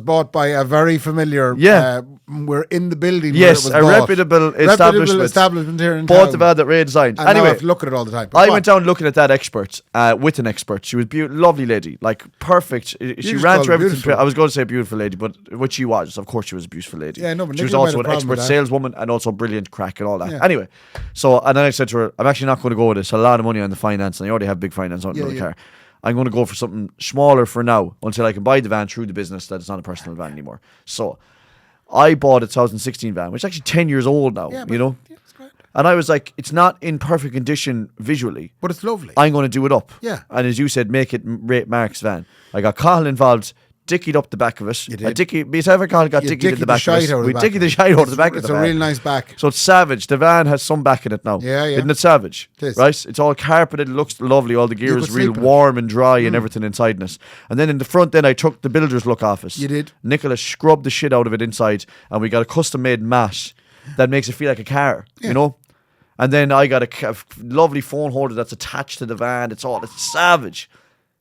[SPEAKER 3] bought by a very familiar.
[SPEAKER 2] Yeah.
[SPEAKER 3] We're in the building.
[SPEAKER 2] Yes,
[SPEAKER 3] where it was
[SPEAKER 2] a
[SPEAKER 3] bought.
[SPEAKER 2] reputable establishment
[SPEAKER 3] here in
[SPEAKER 2] bought
[SPEAKER 3] town.
[SPEAKER 2] the van that Ray designed.
[SPEAKER 3] And
[SPEAKER 2] anyway,
[SPEAKER 3] I have to look at it all the time. But
[SPEAKER 2] I went down looking at that expert with an expert. She was lovely lady, like perfect. She ran through everything.
[SPEAKER 3] Beautiful.
[SPEAKER 2] I was going to say beautiful lady, but what she was, of course, she was a beautiful lady.
[SPEAKER 3] Yeah, no, but
[SPEAKER 2] she was
[SPEAKER 3] Nicola
[SPEAKER 2] also
[SPEAKER 3] might
[SPEAKER 2] an
[SPEAKER 3] have a problem
[SPEAKER 2] expert
[SPEAKER 3] with that.
[SPEAKER 2] saleswoman and also brilliant crack and all that.
[SPEAKER 3] Yeah.
[SPEAKER 2] Anyway, and then I said to her, I'm actually not going to go with this. A lot of money on the finance, and I already have big finance out in the car. I'm going to go for something smaller for now until I can buy the van through the business that it's not a personal van anymore. So I bought a 2016 van, which is actually 10 years old now, you know?
[SPEAKER 3] Yeah, it's great.
[SPEAKER 2] And I was like, it's not in perfect condition visually.
[SPEAKER 3] But it's lovely.
[SPEAKER 2] I'm going to do it up.
[SPEAKER 3] Yeah.
[SPEAKER 2] And as you said, make it Mark's van. I got Cahill involved, dickied up the back of it.
[SPEAKER 3] You did.
[SPEAKER 2] Cahill got dickied at the back of it. We dickied the shite out of the back of the van.
[SPEAKER 3] It's a really nice back.
[SPEAKER 2] So it's savage. The van has some back in it now.
[SPEAKER 3] Yeah.
[SPEAKER 2] Isn't it savage?
[SPEAKER 3] It is.
[SPEAKER 2] Right? It's all carpeted. It looks lovely. All the gear is real warm and dry and everything inside it. And then in the front, then I took the builder's look off it.
[SPEAKER 3] You did.
[SPEAKER 2] Nicholas scrubbed the shit out of it inside, and we got a custom-made mat that makes it feel like a car, you know? And then I got a lovely phone holder that's attached to the van. It's savage.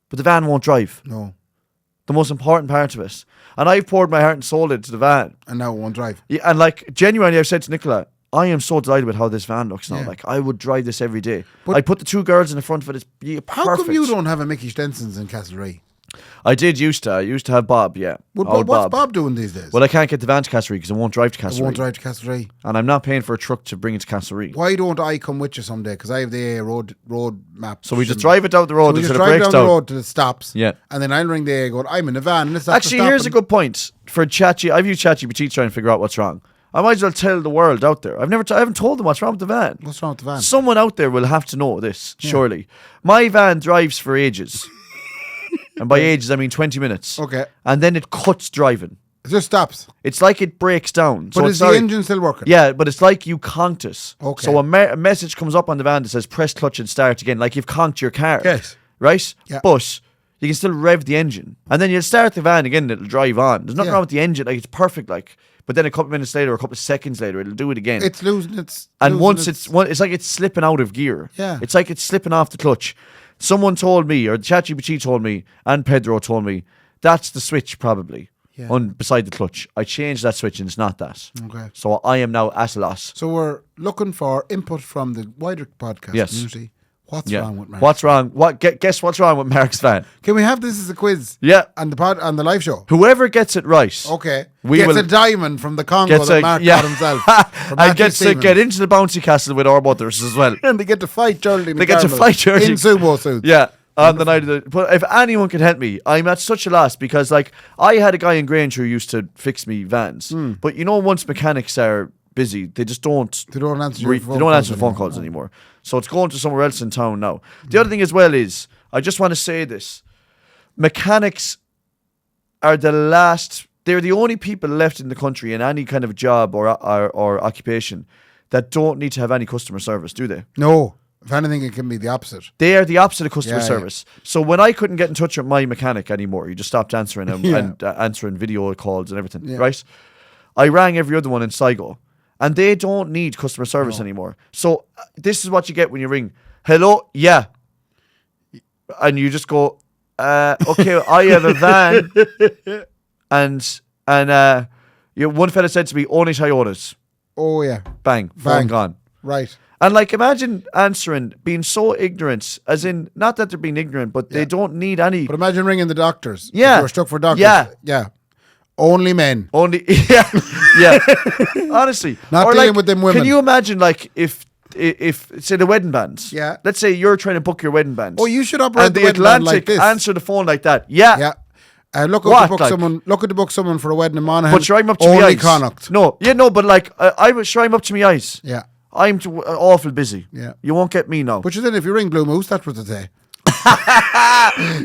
[SPEAKER 2] But the van won't drive.
[SPEAKER 3] No.
[SPEAKER 2] The most important part of it. And I've poured my heart and soul into the van.
[SPEAKER 3] And now it won't drive.
[SPEAKER 2] Yeah, and like, genuinely, I've said to Nicola, I am so delighted with how this van looks now.
[SPEAKER 3] Yeah.
[SPEAKER 2] Like, I would drive this every day.
[SPEAKER 3] But
[SPEAKER 2] I put the 2 girls in the front of it. It's perfect.
[SPEAKER 3] How come you don't have a Mickey Stenson's in Castlereagh?
[SPEAKER 2] I did used to. I used to have Bob, yeah.
[SPEAKER 3] Well, what's Bob doing these days?
[SPEAKER 2] Well, I can't get the van to Castlereagh because it won't drive to Castlereagh.
[SPEAKER 3] It won't drive to Castlereagh.
[SPEAKER 2] And I'm not paying for a truck to bring it to Castlereagh.
[SPEAKER 3] Why don't I come with you someday? Because I have the road map.
[SPEAKER 2] So we just drive it down the road
[SPEAKER 3] so we
[SPEAKER 2] until
[SPEAKER 3] just
[SPEAKER 2] it
[SPEAKER 3] drive
[SPEAKER 2] breaks
[SPEAKER 3] down the road till it stops.
[SPEAKER 2] Yeah.
[SPEAKER 3] And then I'll ring the A going, I'm in a van. And
[SPEAKER 2] Actually, here's a good point for ChatGPT. I've used ChatGPT to try and figure out what's wrong. I might as well tell the world out there. I haven't told them what's wrong with the van.
[SPEAKER 3] What's wrong with the van?
[SPEAKER 2] Someone out there will have to know this, surely. My van drives for ages. And by ages, I mean 20 minutes.
[SPEAKER 3] Okay.
[SPEAKER 2] And then it cuts driving.
[SPEAKER 3] It just stops.
[SPEAKER 2] It's like it breaks down.
[SPEAKER 3] But is the engine still working?
[SPEAKER 2] Yeah, but it's like you conked it.
[SPEAKER 3] Okay.
[SPEAKER 2] So a message comes up on the van that says press clutch and start again, like you've conked your car.
[SPEAKER 3] Yes.
[SPEAKER 2] Right?
[SPEAKER 3] Yeah.
[SPEAKER 2] But you can still rev the engine. And then you'll start the van again and it'll drive on. There's nothing
[SPEAKER 3] Yeah.
[SPEAKER 2] wrong with the engine. Like, it's perfect, like. But then a couple of minutes later or a couple of seconds later, it'll do it again.
[SPEAKER 3] It's losing its...
[SPEAKER 2] And once it's like it's slipping out of gear.
[SPEAKER 3] Yeah.
[SPEAKER 2] It's like it's slipping off the clutch. Someone told me, or ChatGPT told me, and Pedro told me, that's the switch probably.
[SPEAKER 3] Yeah.
[SPEAKER 2] Beside the clutch. I changed that switch and it's not that.
[SPEAKER 3] Okay.
[SPEAKER 2] So I am now at a loss.
[SPEAKER 3] So we're looking for input from the wider podcast community. What's wrong with Mark?
[SPEAKER 2] What's wrong? Guess what's wrong with Mark's van?
[SPEAKER 3] Can we have this as a quiz?
[SPEAKER 2] Yeah.
[SPEAKER 3] And the live show?
[SPEAKER 2] Whoever gets it right.
[SPEAKER 3] Okay.
[SPEAKER 2] We
[SPEAKER 3] gets
[SPEAKER 2] will
[SPEAKER 3] a diamond from the Congo that Mark got himself.
[SPEAKER 2] And gets to get into the bouncy castle with our mothers as well.
[SPEAKER 3] And they get to fight Charlie.
[SPEAKER 2] They get to fight Charlie.
[SPEAKER 3] In sumo suits.
[SPEAKER 2] Yeah. On the night of the... But if anyone can help me, I'm at such a loss because, like, I had a guy in Grange who used to fix me vans. But, you know, once mechanics are busy, they just don't...
[SPEAKER 3] They don't answer
[SPEAKER 2] the phone calls anymore. So it's going to somewhere else in town now. The other thing as well is, I just want to say this. Mechanics are they're the only people left in the country in any kind of job or occupation that don't need to have any customer service, do they?
[SPEAKER 3] No. If anything, it can be the opposite.
[SPEAKER 2] They are the opposite of customer service. So when I couldn't get in touch with my mechanic anymore, he just stopped answering him and answering video calls and everything, right? I rang every other one in Sligo. And they don't need customer service anymore. So this is what you get when you ring. Hello? Yeah. And you just go, okay, I have a van. and one fella said to me, only Toyotas.
[SPEAKER 3] Oh, yeah.
[SPEAKER 2] Bang. Phone gone.
[SPEAKER 3] Right.
[SPEAKER 2] And like, imagine answering, being so ignorant, as in, not that they're being ignorant, but they don't need any.
[SPEAKER 3] But imagine ringing the doctors.
[SPEAKER 2] Yeah.
[SPEAKER 3] If you're stuck for doctors.
[SPEAKER 2] Yeah.
[SPEAKER 3] Yeah. Only men.
[SPEAKER 2] Yeah. Honestly.
[SPEAKER 3] Not
[SPEAKER 2] or
[SPEAKER 3] dealing
[SPEAKER 2] like,
[SPEAKER 3] with them women.
[SPEAKER 2] Can you imagine, like, if say the wedding bands.
[SPEAKER 3] Yeah.
[SPEAKER 2] Let's say you're trying to book your wedding bands.
[SPEAKER 3] Oh, you should operate
[SPEAKER 2] and
[SPEAKER 3] the
[SPEAKER 2] the
[SPEAKER 3] wedding band like
[SPEAKER 2] Atlantic
[SPEAKER 3] this.
[SPEAKER 2] answer the phone like that. Yeah.
[SPEAKER 3] Yeah. Look to book someone for a wedding in Monaghan.
[SPEAKER 2] But sure, I'm up to
[SPEAKER 3] only
[SPEAKER 2] my eyes.
[SPEAKER 3] Connacht.
[SPEAKER 2] No, but like I was sure I'm up to my eyes.
[SPEAKER 3] Yeah.
[SPEAKER 2] I'm awful busy.
[SPEAKER 3] Yeah.
[SPEAKER 2] You won't get me now.
[SPEAKER 3] But then if you ring Blue Moose, that's what they say.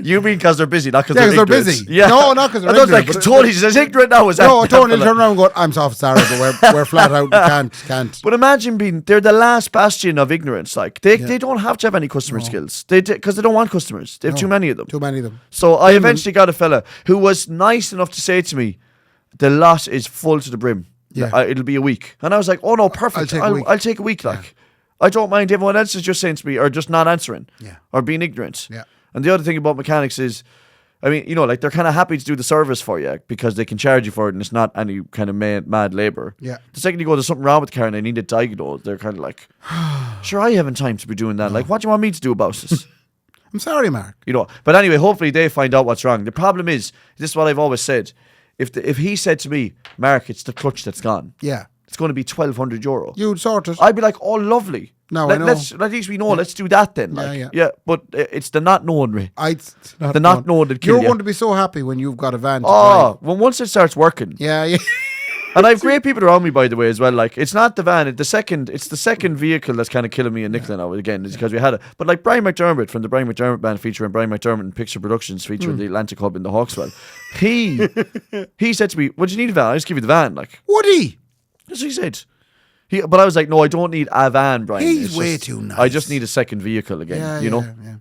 [SPEAKER 2] You mean because they're busy, not because
[SPEAKER 3] they're
[SPEAKER 2] ignorant.
[SPEAKER 3] busy.
[SPEAKER 2] Yeah.
[SPEAKER 3] No, not because they're
[SPEAKER 2] ignorant.
[SPEAKER 3] ignorant.
[SPEAKER 2] Like, Tony says ignorant now. Is that?
[SPEAKER 3] No, Tony will turn around and go, I'm sorry, but we're flat out. We can't.
[SPEAKER 2] But imagine they're the last bastion of ignorance. Like, they don't have to have any customer skills. Because they don't want customers. They have too many of them.
[SPEAKER 3] Too many of them.
[SPEAKER 2] So I eventually got a fella who was nice enough to say to me, the lot is full to the brim.
[SPEAKER 3] Yeah.
[SPEAKER 2] It'll be a week. And I was like, oh no, perfect. I'll take a week. Like, I don't mind. Everyone else is just saying to me, or just not answering.
[SPEAKER 3] Yeah.
[SPEAKER 2] Or being ignorant.
[SPEAKER 3] Yeah.
[SPEAKER 2] And the other thing about mechanics is, I mean, you know, like, they're kind of happy to do the service for you because they can charge you for it and it's not any kind of mad labour.
[SPEAKER 3] Yeah.
[SPEAKER 2] The second you go, there's something wrong with the car and I need it diagnosed, they're kind of like, sure, I haven't time to be doing that. Like, what do you want me to do about this?
[SPEAKER 3] I'm sorry, Mark.
[SPEAKER 2] You know, but anyway, hopefully they find out what's wrong. The problem is, this is what I've always said. If he said to me, Mark, it's the clutch that's gone.
[SPEAKER 3] Yeah.
[SPEAKER 2] it's going to be €1,200.
[SPEAKER 3] You'd sort it.
[SPEAKER 2] I'd be like, oh, lovely.
[SPEAKER 3] No, I know.
[SPEAKER 2] At least we know. Yeah. Let's do that then. But it's the not knowing, Ray. The not knowing that kill
[SPEAKER 3] You're
[SPEAKER 2] you.
[SPEAKER 3] going to be so happy when you've got a van to
[SPEAKER 2] drive. Well, once it starts working.
[SPEAKER 3] Yeah.
[SPEAKER 2] And I have great people around me, by the way, as well. Like, it's not the van; it's the second vehicle that's kind of killing me and Nicola now. Again, it's because we had it. But like Brian McDermott from the Brian McDermott Band, featuring Brian McDermott and Picture Productions, featuring the Atlantic Hub in the Hawkswell. He said to me, "Well, do you need a van? I'll just give you the van." Like,
[SPEAKER 3] would he?
[SPEAKER 2] That's what he said. But I was like, "No, I don't need a van, Brian.
[SPEAKER 3] He's way too nice.
[SPEAKER 2] I just need a second vehicle again. Yeah.
[SPEAKER 3] Yeah.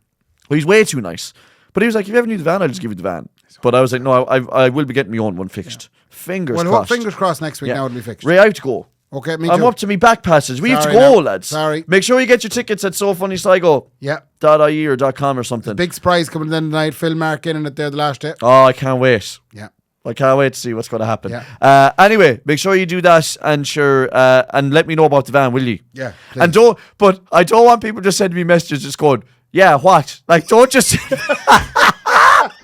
[SPEAKER 2] Well, he's way too nice. But he was like, if you ever need the van, I'll just give you the van. But I was like, no, I will be getting my own one fixed. Yeah. Fingers crossed.
[SPEAKER 3] Well, fingers crossed next week now it'll be fixed.
[SPEAKER 2] Ray, I have to go.
[SPEAKER 3] Okay, me too.
[SPEAKER 2] I'm up to me back passage. We have to go, lads.
[SPEAKER 3] Sorry.
[SPEAKER 2] Make sure you get your tickets at SoFunnySligo.
[SPEAKER 3] Yeah.
[SPEAKER 2] .ie or .com or something.
[SPEAKER 3] Big surprise coming in tonight. Phil Mark in it there the last day.
[SPEAKER 2] Oh, I can't wait.
[SPEAKER 3] Yeah.
[SPEAKER 2] I can't wait to see what's going to happen.
[SPEAKER 3] Yeah.
[SPEAKER 2] Anyway, make sure you do that and and let me know about the van, will you?
[SPEAKER 3] Yeah. Please.
[SPEAKER 2] And I don't want people just sending me messages just going, yeah, what? Like, don't just...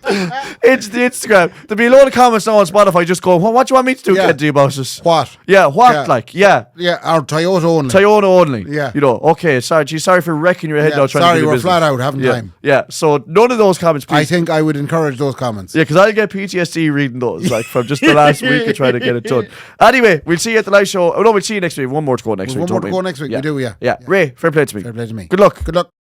[SPEAKER 2] It's the Instagram. There'll be a load of comments now on Spotify just going, what do you want me to do, Kendy, about this?
[SPEAKER 3] What?
[SPEAKER 2] Yeah, what? Like, yeah.
[SPEAKER 3] Yeah, our Toyota only.
[SPEAKER 2] Toyota only.
[SPEAKER 3] Yeah.
[SPEAKER 2] Okay, sorry for wrecking your head now trying to do the business.
[SPEAKER 3] Sorry, we're flat out, haven't time.
[SPEAKER 2] Yeah, so none of those comments, please.
[SPEAKER 3] I think I would encourage those comments.
[SPEAKER 2] Yeah, because I'll get PTSD reading those, like, from just the last week of trying to get it done. Anyway, we'll see you at the live show. Oh, no, we'll see you next week. One more to go next week.
[SPEAKER 3] One more to go next week, we do, yeah.
[SPEAKER 2] Yeah, Ray, fair play to me.
[SPEAKER 3] Fair play to me.
[SPEAKER 2] Good luck.
[SPEAKER 3] Good luck.